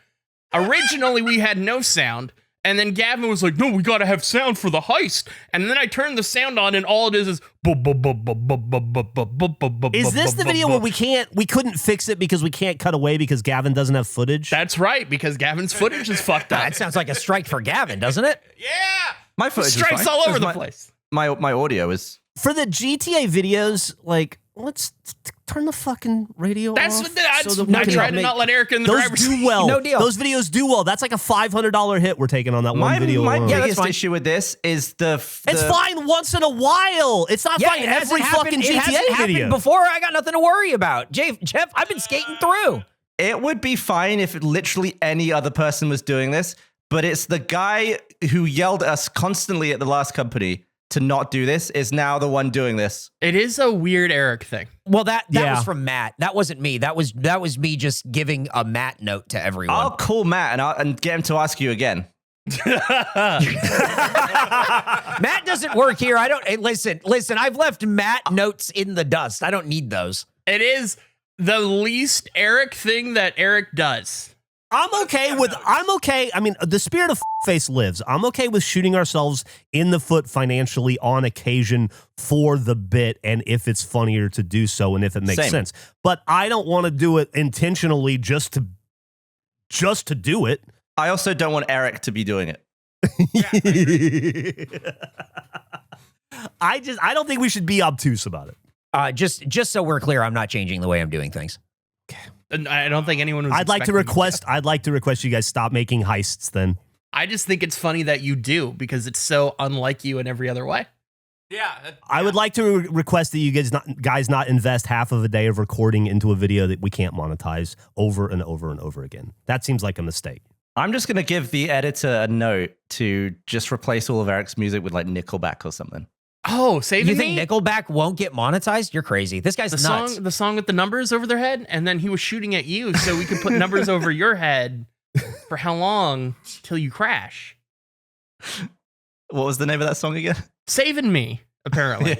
Originally, we had no sound. And then Gavin was like, no, we got to have sound for the heist. And then I turned the sound on and all it is Is this the video where we couldn't fix it because we can't cut away because Gavin doesn't have footage? That's right, because Gavin's footage is fucked up. That sounds like a strike for Gavin, doesn't it? Yeah. My footage is Strikes fine. all over the My- place. My audio is. For the GTA videos, like, let's turn the fucking radio That's off. what I we try can to not let Eric in the those driver's do well. No deal. Those videos do well. That's like a $500 hit we're taking on that one video. My alone. biggest fine. issue with this is It's fine once in a while. It's not fine it hasn't every happened- fucking it hasn't GTA happened video. before. I got nothing to worry about. Geoff, I've been skating through. It would be fine if literally any other person was doing this, but it's the guy who yelled at us constantly at the last company to not do this is now the one doing this. It is a weird Eric thing. Well, that Yeah. was from Matt. That wasn't me. That was me just giving a Matt note to everyone. I'll call Matt and get him to ask you again. Matt doesn't work here. I don't. Hey, listen. I've left Matt notes in the dust. I don't need those. It is the least Eric thing that Eric does. I'm okay. I mean, the spirit of face lives. I'm okay with shooting ourselves in the foot financially on occasion for the bit and if it's funnier to do so and if it makes sense. But I don't want to do it intentionally just to do it. I also don't want Eric to be doing it. I don't think we should be obtuse about it. Just so we're clear, I'm not changing the way I'm doing things. And I don't think anyone was I'd like to expecting request you guys stop making heists then. I just think it's funny that you do because it's so unlike you in every other way. Yeah. I would like to request that you guys not invest half of a day of recording into a video that we can't monetize over and over and over again. That seems like a mistake. I'm just going to give the editor a note to just replace all of Eric's music with like Nickleback or something. Oh, saving You me? think Nickelback won't get monetized? You're crazy. This guy's nuts. The song with the numbers over their head, and then he was shooting at you so we could put numbers over your head for how long till you crash. What was the name of that song again? Saving me, apparently.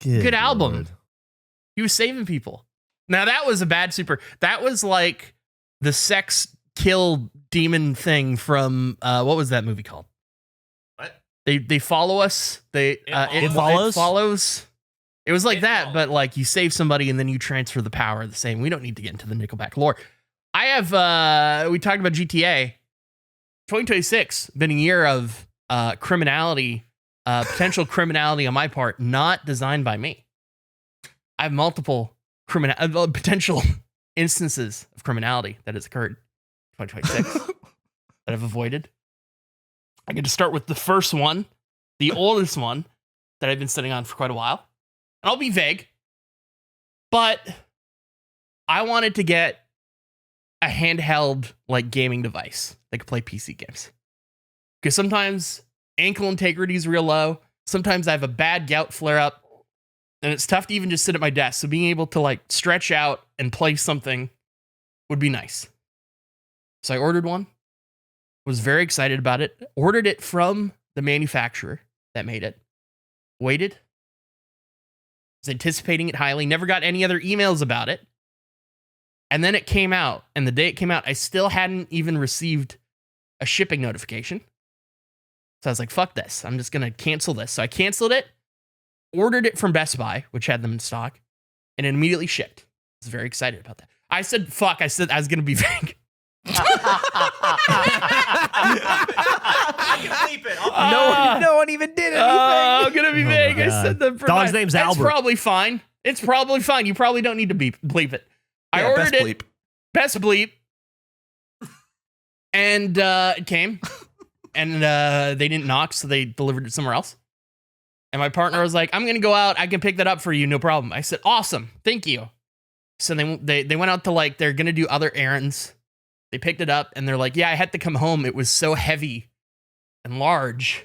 Yeah. Good album. He was saving people. Now that was a bad that was like the sex kill demon thing from what was that movie called? They follow us. It follows. It was like that, but like you save somebody and then you transfer the power the same. We don't need to get into the Nickleback lore. I have we talked about GTA. 2026 been a year of criminality, potential criminality on my part, not designed by me. I have multiple potential instances of criminality that has occurred in 2026 that I've avoided. I get to start with the first one, the oldest one that I've been sitting on for quite a while. And I'll be vague, but I wanted to get a handheld like gaming device that could play PC games. Because sometimes ankle integrity is real low. Sometimes I have a bad gout flare up and it's tough to even just sit at my desk. So being able to like stretch out and play something would be nice. So I ordered one. Was very excited about it. Ordered it from the manufacturer that made it. Waited. Was anticipating it highly. Never got any other emails about it. And then it came out. And the day it came out, I still hadn't even received a shipping notification. So I was like, fuck this. I'm just going to cancel this. So I canceled it. Ordered it from Best Buy, which had them in stock. And it immediately shipped. I was very excited about that. I said, fuck. I said I was going to be vague. I can bleep it. No one even did anything. I'm gonna be vague. I God. said the Dog's name's That's Albert. probably fine. It's probably fine. You probably don't need to bleep it. I Yeah, ordered best it. bleep. Best bleep. And it came. And they didn't knock, so they delivered it somewhere else. And my partner was like, I'm gonna go out. I can pick that up for you, no problem. I said, awesome, thank you. So they went out to like they're gonna do other errands. They picked it up and they're like, yeah, I had to come home. It was so heavy and large.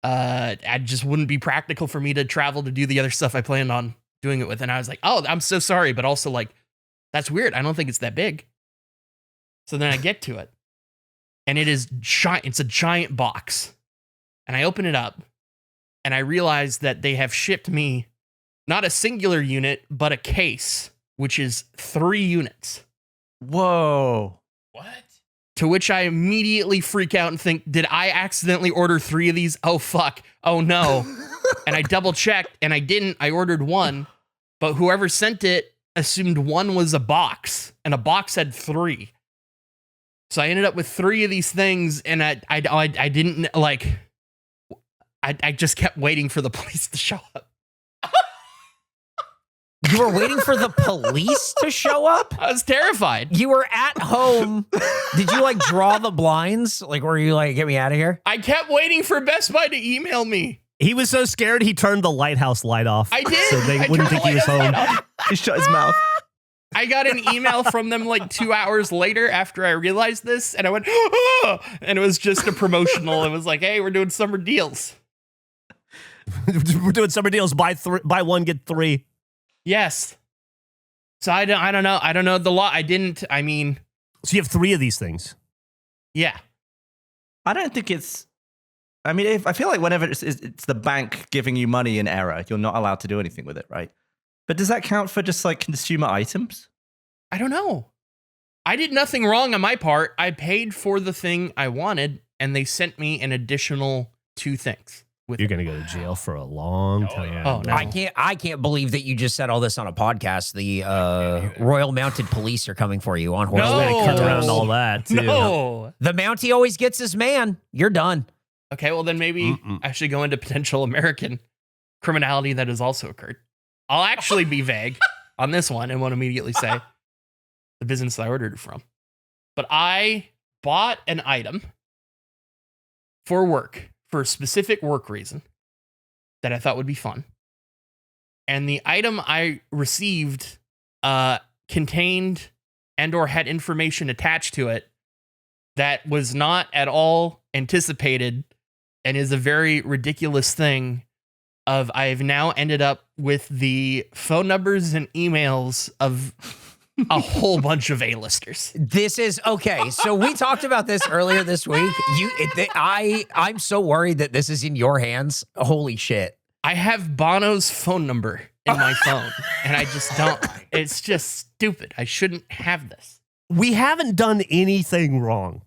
I just wouldn't be practical for me to travel to do the other stuff I planned on doing it with. And I was like, oh, I'm so sorry. But also like, that's weird. I don't think it's that big. So then I get to it and it is giant. It's a giant box. And I open it up and I realize that they have shipped me not a singular unit, but a case, which is 3 units. Whoa. What? To which I immediately freak out and think, did I accidentally order 3 of these? Oh, fuck. Oh, no. And I double checked and I didn't. I ordered 1, but whoever sent it assumed 1 was a box and a box had 3. So I ended up with 3 of these things and I didn't like, I just kept waiting for the police to show up. You were waiting for the police to show up? I was terrified. You were at home. Did you like draw the blinds? Like, were you like, get me out of here? I kept waiting for Best Buy to email me. He was so scared he turned the lighthouse light off. I did. So they I wouldn't turned think he was the light home. off. He shut his mouth. I got an email from them like 2 hours later after I realized this, and I went, oh! And it was just a promotional. It was like, hey, we're doing summer deals. We're doing summer deals. Buy 1, get 3. Yes. So I don't know. I don't know the law. I mean, So you have 3 of these things. yeah. I don't think it's. I mean, I feel like whenever it's the bank giving you money in error, you're not allowed to do anything with it, right? But does that count for just like consumer items? I don't know. I did nothing wrong on my part. I paid for the thing I wanted, and they sent me an additional 2 things. With You're it. gonna go to jail for a long time. yeah. Oh, no. I can't believe that you just said all this on a podcast. The Royal Mounted Police are coming for you on We're horseback. No. gonna cut around all that too. No. The Mountie always gets his man. You're done. Okay, well then maybe I should go into potential American criminality that has also occurred. I'll actually be vague on this one and won't immediately say the business I ordered it from. But I bought an item for work, for a specific work reason that I thought would be fun. And the item I received contained and or had information attached to it that was not at all anticipated and is a very ridiculous thing of I've now ended up with the phone numbers and emails of a whole bunch of A-listers. This is okay. So we talked about this earlier this week. I'm so worried that this is in your hands. Holy shit. I have Bono's phone number in my phone, and I just don't. It's just stupid. I shouldn't have this. We haven't done anything wrong.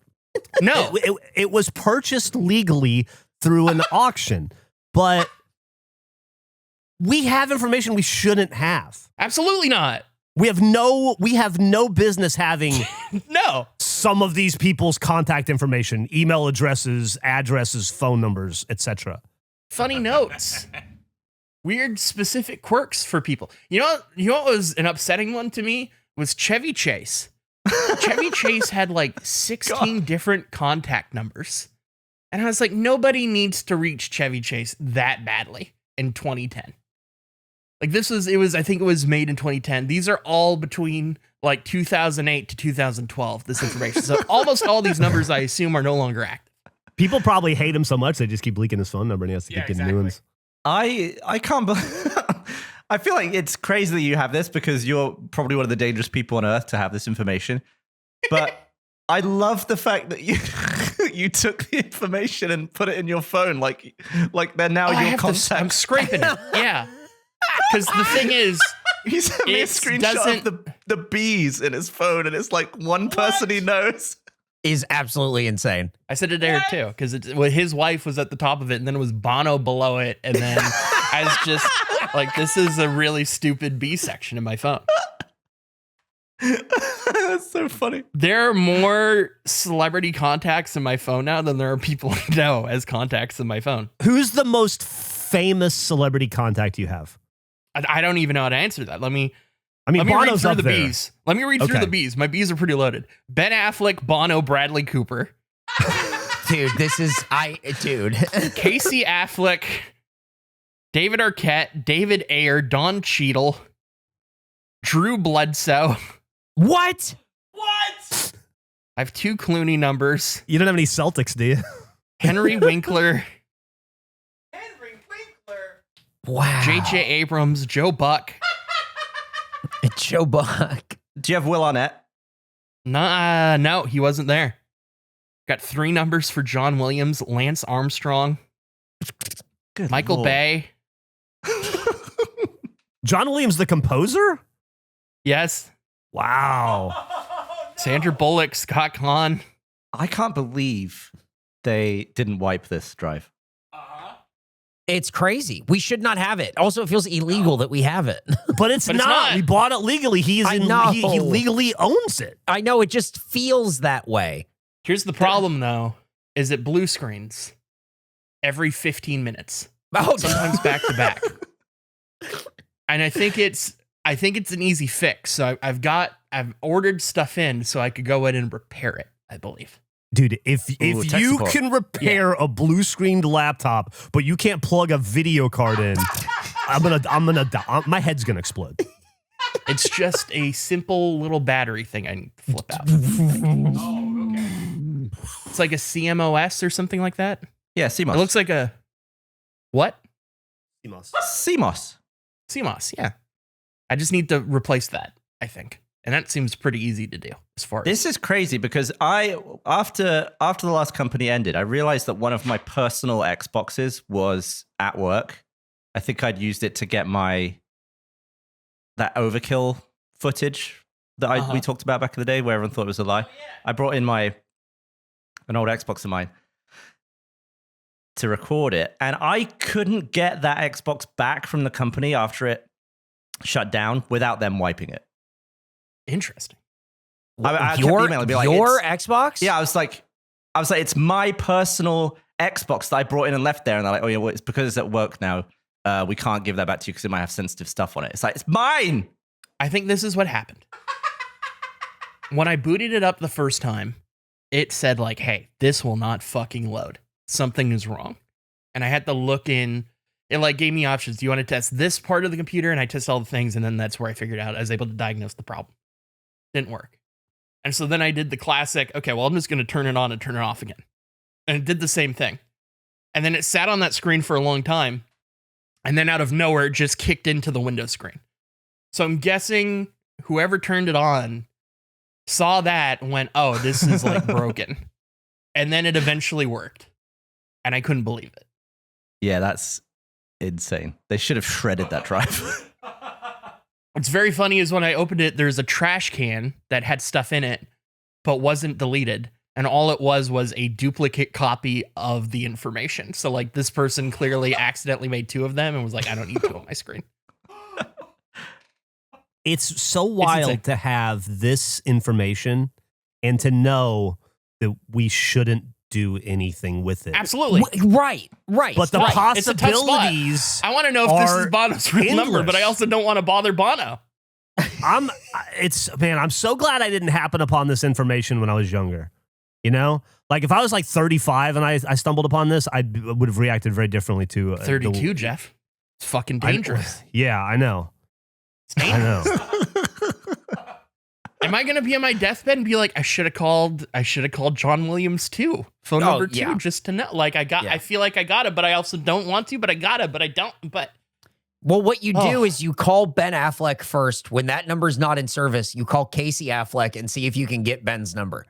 No. It was purchased legally through an auction, but we have information we shouldn't have. Absolutely not. We have no business having No. some of these people's contact information, email addresses, phone numbers, etc. Funny notes. Weird specific quirks for people. You know what was an upsetting one to me was Chevy Chase. Chevy Chase had like 16 different contact numbers. And I was like, nobody needs to reach Chevy Chase that badly in 2010. Like I think it was made in 2010. These are all between like 2008 to 2012, this information. So almost all these numbers I assume are no longer active. People probably hate him so much they just keep leaking his phone number and he has to keep getting new ones. I can't believe. I feel like it's crazy that you have this because you're probably one of the dangerous people on earth to have this information. But I love the fact that you took the information and put it in your phone, like they're now your contacts. I'm scraping it. Yeah, because the thing is, he sent me a screenshot of the bees in his phone, and it's like one person he knows. Is absolutely insane. I said it there too because his wife was at the top of it, and then it was Bono below it, and then I was just like, "This is a really stupid B section in my phone." That's so funny. There are more celebrity contacts in my phone now than there are people I know as contacts in my phone. Who's the most famous celebrity contact you have? I don't even know how to answer that. Let me Bono's read up through the there. bees. Let me read through the bees. My bees are pretty loaded. Ben Affleck, Bono, Bradley Cooper. Dude, dude. Casey Affleck, David Arquette, David Ayer, Don Cheadle, Drew Bledsoe. What? I have 2 Clooney numbers. You don't have any Celtics, do you? Henry Winkler, Wow. J.J. Abrams, Joe Buck. Joe Buck. Do you have Will Arnett? No, he wasn't there. Got 3 numbers for John Williams, Lance Armstrong, Good Michael Lord. Bay. John Williams, the composer? Yes. Wow. Sandra Bullock, Scott Kahn. I can't believe they didn't wipe this drive. It's crazy. We should not have it. Also, it feels illegal that we have it. But it's not. We bought it legally. He legally owns it. I know, it just feels that way. Here's the problem, though, is it blue screens every 15 minutes. Oh, Sometimes back to back. And I think it's an easy fix. So I've ordered stuff in so I could go in and repair it, I believe. Dude, if tech you support. can repair a blue screened laptop, but you can't plug a video card in, my head's gonna explode. It's just a simple little battery thing I can flip out. Oh, okay. It's like a CMOS or something like that. Yeah, CMOS. It looks like a what? CMOS. CMOS, yeah. I just need to replace that, I think. And that seems pretty easy to do as far as This is crazy because after the last company ended, I realized that one of my personal Xboxes was at work. I think I'd used it to get that overkill footage that we talked about back in the day where everyone thought it was a lie. I brought in an old Xbox of mine to record it, and I couldn't get that Xbox back from the company after it shut down without them wiping it. interesting. I kept your emailing, be like, your "It's-" Xbox? Yeah, I was like, it's my personal Xbox that I brought in and left there, and they're like, oh yeah, well, it's because it's at work now. We can't give that back to you because it might have sensitive stuff on it. It's like, it's mine. I think this is what happened. When I booted it up the first time, it said like, hey, this will not fucking load. Something is wrong. And I had to look in. It like gave me options. Do you want to test this part of the computer? And I tested all the things. And then that's where I figured out I was able to diagnose the problem. Didn't work. And so then I did the classic, okay, well, I'm just going to turn it on and turn it off again. And it did the same thing. And then it sat on that screen for a long time. And then out of nowhere, it just kicked into the Windows screen. So I'm guessing whoever turned it on saw that and went, oh, this is like broken. And then it eventually worked. And I couldn't believe it. Yeah, that's insane. They should have shredded that drive. What's very funny is when I opened it, there's a trash can that had stuff in it, but wasn't deleted. And all it was a duplicate copy of the information. So like this person clearly accidentally made two of them and was like, I don't need two on my screen. It's so wild to have this information and to know that we shouldn't do anything with it. Absolutely. Right. But the Right. possibilities. I want to know if this is Bono's real number, but I also don't want to bother Bono. I'm so glad I didn't happen upon this information when I was younger. You know, like if I was like 35 and I stumbled upon this, I would have reacted very differently to 32, Geoff. It's fucking dangerous. Yeah, I know. It's dangerous. I know. Am I gonna be on my deathbed and be like, I should have called John Williams too, phone number 2, just to know? Like I feel like I got it, but I also don't want to, but I got it, but I don't. But well, what you do is you call Ben Affleck first. When that number's not in service, you call Casey Affleck and see if you can get Ben's number.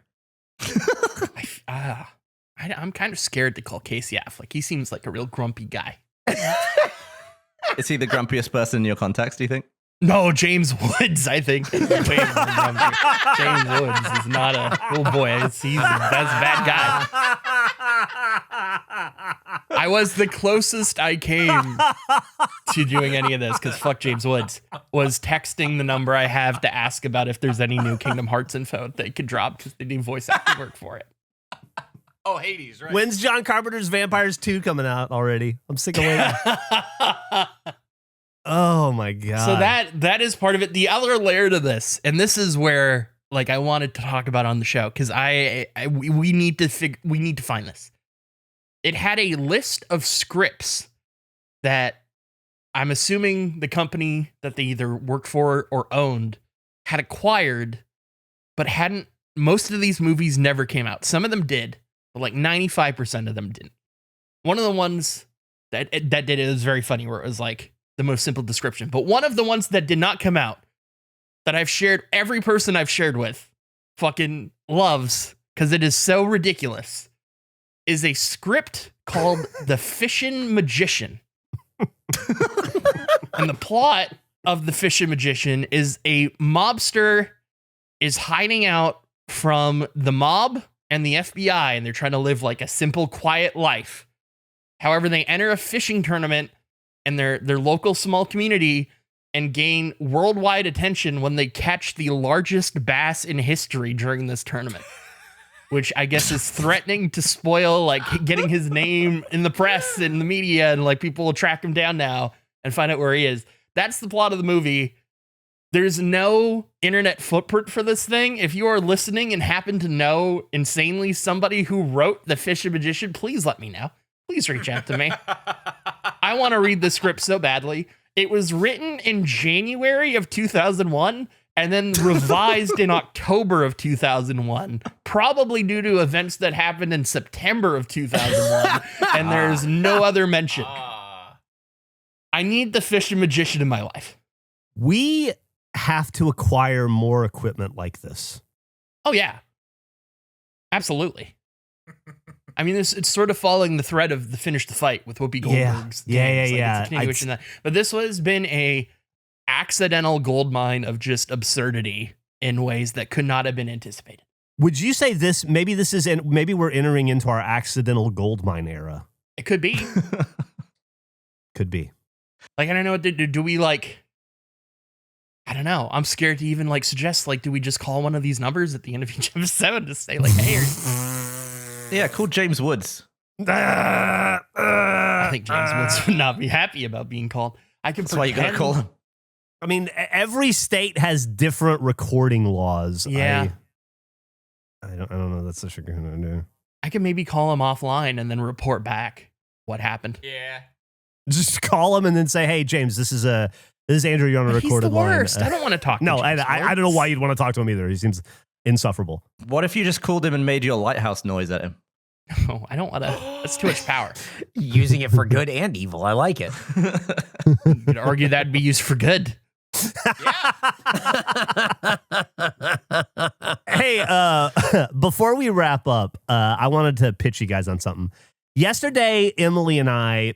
I'm kind of scared to call Casey Affleck. He seems like a real grumpy guy. Is he the grumpiest person in your contacts, do you think? No, James Woods, I think. James Woods is not a... Oh, boy. That's a bad guy. I was the closest I came to doing any of this, because fuck James Woods, was texting the number I have to ask about if there's any new Kingdom Hearts info they could drop, because they need voice acting work for it. Oh, Hades, right? When's John Carpenter's Vampires 2 coming out already? I'm sick of waiting. Oh my God. So that is part of it. The other layer to this, and this is where like I wanted to talk about on the show, because we need to find this. It had a list of scripts that I'm assuming the company that they either worked for or owned had acquired, but hadn't. Most of these movies never came out. Some of them did, but like 95% of them didn't. One of the ones that did it was very funny, where it was like the most simple description. But one of the ones that did not come out, that I've shared, every person I've shared with fucking loves, because it is so ridiculous, is a script called The Fishin Magician. And the plot of The Fishin Magician is a mobster is hiding out from the mob and the FBI, and they're trying to live like a simple, quiet life. However, they enter a fishing tournament and their local small community and gain worldwide attention when they catch the largest bass in history during this tournament, which I guess is threatening to spoil, like getting his name in the press and the media, and like people will track him down now and find out where he is. That's the plot of the movie. There's no internet footprint for this thing. If you are listening and happen to know insanely somebody who wrote The Fishin Magician, please let me know. Please reach out to me. I want to read the script so badly. It was written in January of 2001 and then revised in October of 2001, probably due to events that happened in September of 2001. And there's no other mention. I need The Fishin Magician in my life. We have to acquire more equipment like this. Oh, yeah. Absolutely. I mean, it's sort of following the thread of the Finish the Fight with Whoopi Goldberg's games. Yeah. It's a continuation of that. But this has been a accidental goldmine of just absurdity in ways that could not have been anticipated. Would you say this? Maybe we're entering into our accidental goldmine era. It could be. Could be. Like, I don't know. Do we like? I don't know. I'm scared to even like suggest, like, do we just call one of these numbers at the end of each episode to say like, hey? Yeah, call James Woods. I think James Woods would not be happy about being called. That's why you gotta call him. I mean, every state has different recording laws. Yeah. I don't know. That's such a good idea. I can maybe call him offline and then report back what happened. Yeah. Just call him and then say, "Hey, James, this is Andrew. You're on a He's recorded the line." worst. I don't want to talk. No, to and James I don't know why you'd want to talk to him either. He seems insufferable. What if you just called him and made your lighthouse noise at him? No, I don't want to. That's too much power. Using it for good and evil. I like it. You could argue that'd be used for good. Hey, before we wrap up, I wanted to pitch you guys on something. Yesterday, Emily and I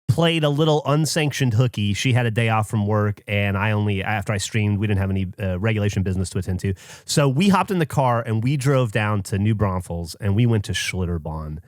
played a little unsanctioned hooky. She had a day off from work, and after I streamed, we didn't have any regulation business to attend to. So we hopped in the car and we drove down to New Braunfels and we went to Schlitterbahn.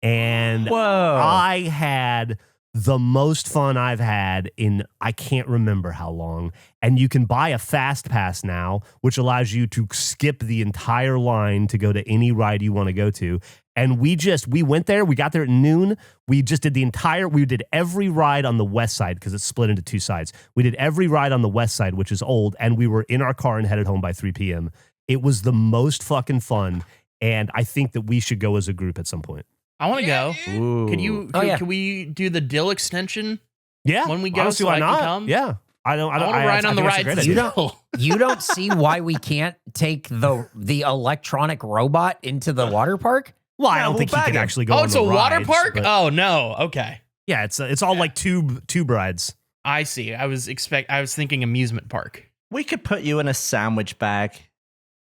And Whoa. I had the most fun I've had in I can't remember how long. And you can buy a fast pass now, which allows you to skip the entire line to go to any ride you want to go to. And we went there. We got there at noon. We did every ride on the west side because it's split into two sides. We did every ride on the west side, which is old. And we were in our car and headed home by 3 p.m. It was the most fucking fun. And I think that we should go as a group at some point. I want to go. Ooh. Can we do the Dill extension? Yeah. When we go, honestly, so why I can not? come? Yeah. I want to ride on the rides. You don't see why we can't take the electronic robot into the water park? Well, I Yeah, don't we'll think he bag can him. actually go Oh, on it's the a water rides, park? but- Oh no. Okay. Yeah, it's all like tube rides. I see. I was thinking amusement park. We could put you in a sandwich bag.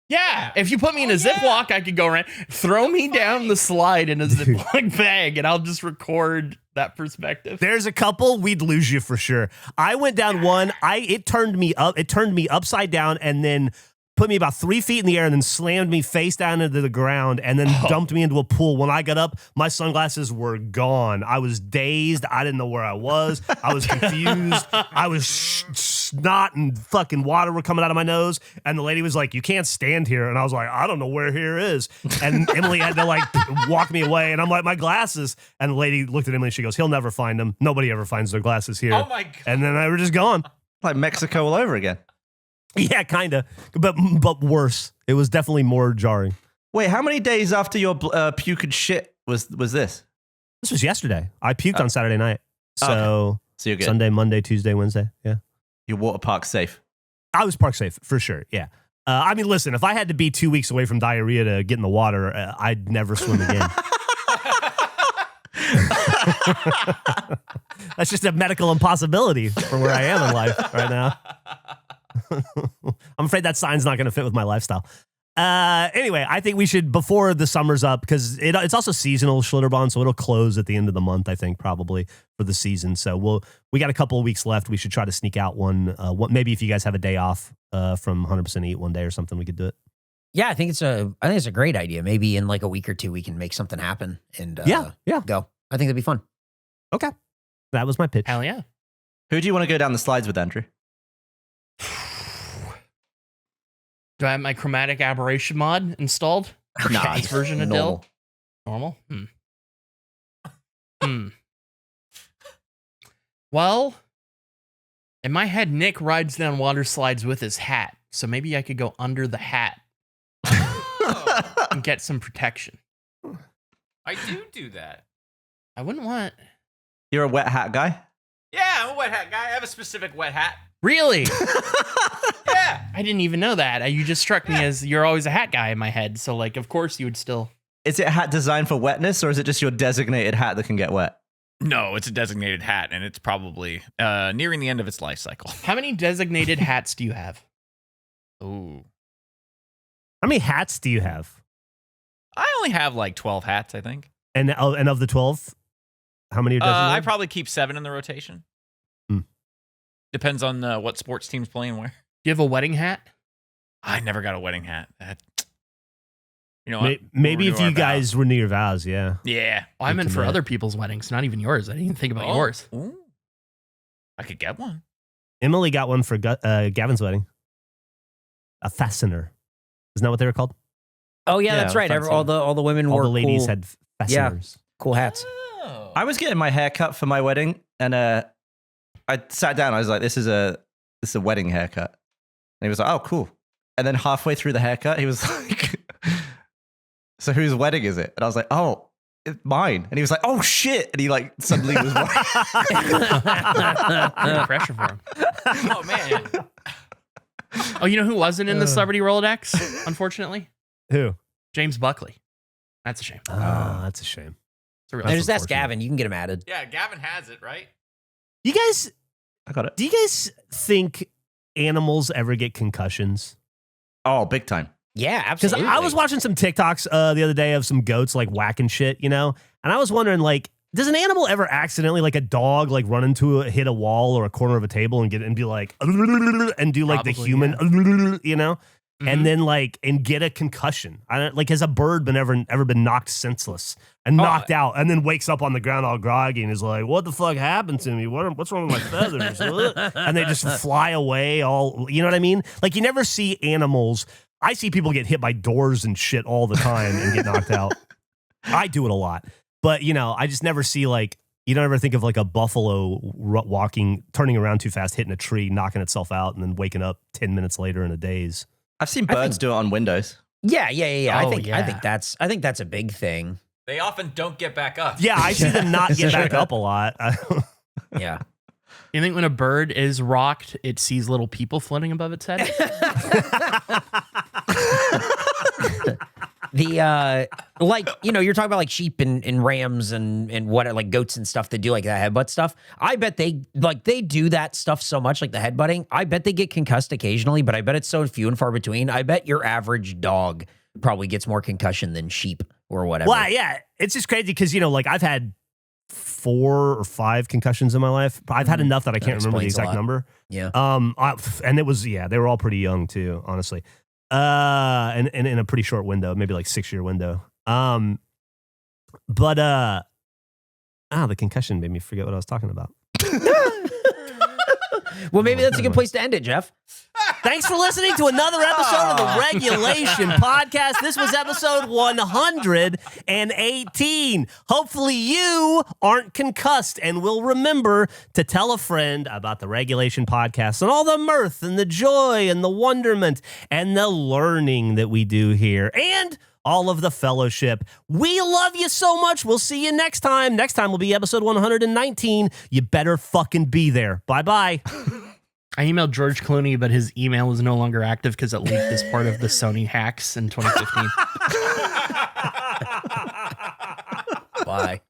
Yeah. If you put me in a Ziploc, I could go around. Throw me down the slide in a Ziploc bag, and I'll just record that perspective. There's a couple we'd lose you for sure. I went down one. It turned me upside down and then put me about 3 feet in the air and then slammed me face down into the ground and then dumped me into a pool. When I got up, my sunglasses were gone. I was dazed. I didn't know where I was. I was confused. I was snot and fucking water were coming out of my nose. And the lady was like, "You can't stand here." And I was like, "I don't know where here is." And Emily had to like walk me away. And I'm like, "My glasses." And the lady looked at Emily and she goes, "He'll never find them. Nobody ever finds their glasses here." Oh my God. And then they were just gone. Like Mexico all over again. Yeah, kind of, but worse. It was definitely more jarring. Wait, how many days after your puke and shit was this? This was yesterday. I puked on Saturday night, so Okay. So you're good. Sunday, Monday, Tuesday, Wednesday. Yeah, Your water park's safe. I was park safe for sure. Yeah, I mean, listen, if I had to be 2 weeks away from diarrhea to get in the water, I'd never swim again. That's just a medical impossibility for where I am in life right now. I'm afraid that sign's not going to fit with my lifestyle. Anyway, I think we should, before the summer's up, because it's also seasonal Schlitterbahn, so it'll close at the end of the month, I think, probably for the season. So we got a couple of weeks left. We should try to sneak out one. Maybe if you guys have a day off from 100% Eat one day or something, we could do it. Yeah, I think it's a great idea. Maybe in like a week or two, we can make something happen and Yeah. go. I think that'd be fun. Okay, that was my pitch. Hell yeah. Who do you want to go down the slides with, Andrew? Do I have my chromatic aberration mod installed? Nah, This version of normal. Dill? Normal? Well, in my head, Nick rides down water slides with his hat. So maybe I could go under the hat and get some protection. I do that. I wouldn't want... You're a wet hat guy? Yeah, I'm a wet hat guy. I have a specific wet hat. Really? Yeah. I didn't even know that. You just struck me as you're always a hat guy in my head. So, like, of course you would still... Is it a hat designed for wetness, or is it just your designated hat that can get wet? No, it's a designated hat, and it's probably nearing the end of its life cycle. How many designated hats do you have? Ooh. How many hats do you have? I only have like 12 hats, I think. And of the 12, how many are I designated? probably keep 7 in the rotation. Depends on what sports team's playing where. Do you have a wedding hat? I never got a wedding hat. You know what? Maybe We'll if renew you our guys renew your vows, yeah. Yeah. Oh, I'm in for commit. other people's weddings, not even yours. I didn't even think about yours. Ooh. I could get one. Emily got one for Gavin's wedding. A fastener. Isn't that what they were called? Oh yeah, Yeah, that's right. fancy. All the women All wore the ladies cool, had fasteners. cool hats. Oh. I was getting my hair cut for my wedding, and I sat down. I was like, "This is a wedding haircut." And he was like, "Oh, cool." And then halfway through the haircut, he was like, so whose wedding is it? And I was like, oh, it's mine. And he was like, oh shit. And he like suddenly was Pressure for him. Oh man. Oh, you know who wasn't in the celebrity Rolodex? Unfortunately, Who? James Buckley. That's a shame. Oh, that's a shame. It's a real Just ask unfortunate. Gavin. You can get him added. Yeah, Gavin has it, right? You guys, I got it. do you guys think animals ever get concussions? Oh, big time. Yeah, Because absolutely. I was watching some TikToks the other day of some goats like whacking shit, you know? And I was wondering, like, does an animal ever accidentally, like a dog, like run into hit a wall or a corner of a table and be like, and do like the Probably, human, you know? Mhm. And then like, and get a concussion. I don't, like, has a bird ever been knocked senseless and Oh, knocked out and then wakes up on the ground all groggy and is like, what the fuck happened to me? What's wrong with my feathers? And they just fly away all, you know what I mean? Like, you never see animals. I see people get hit by doors and shit all the time and get knocked out. I do it a lot. But, you know, I just never see, like, you don't ever think of like a buffalo turning around too fast, hitting a tree, knocking itself out, and then waking up 10 minutes later in a daze. I've seen birds do it on windows. Yeah. Oh, I think that's a big thing. They often don't get back up. Yeah, I see them not get back up a lot. Yeah. You think when a bird is rocked, it sees little people floating above its head? The like, you know, you're talking about like sheep and rams and what, like goats and stuff that do like that headbutt stuff. I bet they do that stuff so much, like the headbutting. I bet they get concussed occasionally, but I bet it's so few and far between. I bet your average dog probably gets more concussion than sheep or whatever. Well, yeah, it's just crazy because, you know, like I've had 4 or 5 concussions in my life. I've had enough that I can't remember the explains a exact lot. number. Yeah. And it was, they were all pretty young too, honestly. And in a pretty short window, maybe like 6-year window. The concussion made me forget what I was talking about. Well, maybe that's a good place to end it, Geoff. Thanks for listening to another episode of the Regulation Podcast. This was episode 118. Hopefully you aren't concussed and will remember to tell a friend about the Regulation Podcast and all the mirth and the joy and the wonderment and the learning that we do here and all of the fellowship. We love you so much. We'll see you next time. Next time will be episode 119. You better fucking be there. Bye-bye. I emailed George Clooney, but his email was no longer active because it leaked as part of the Sony hacks in 2015. Bye.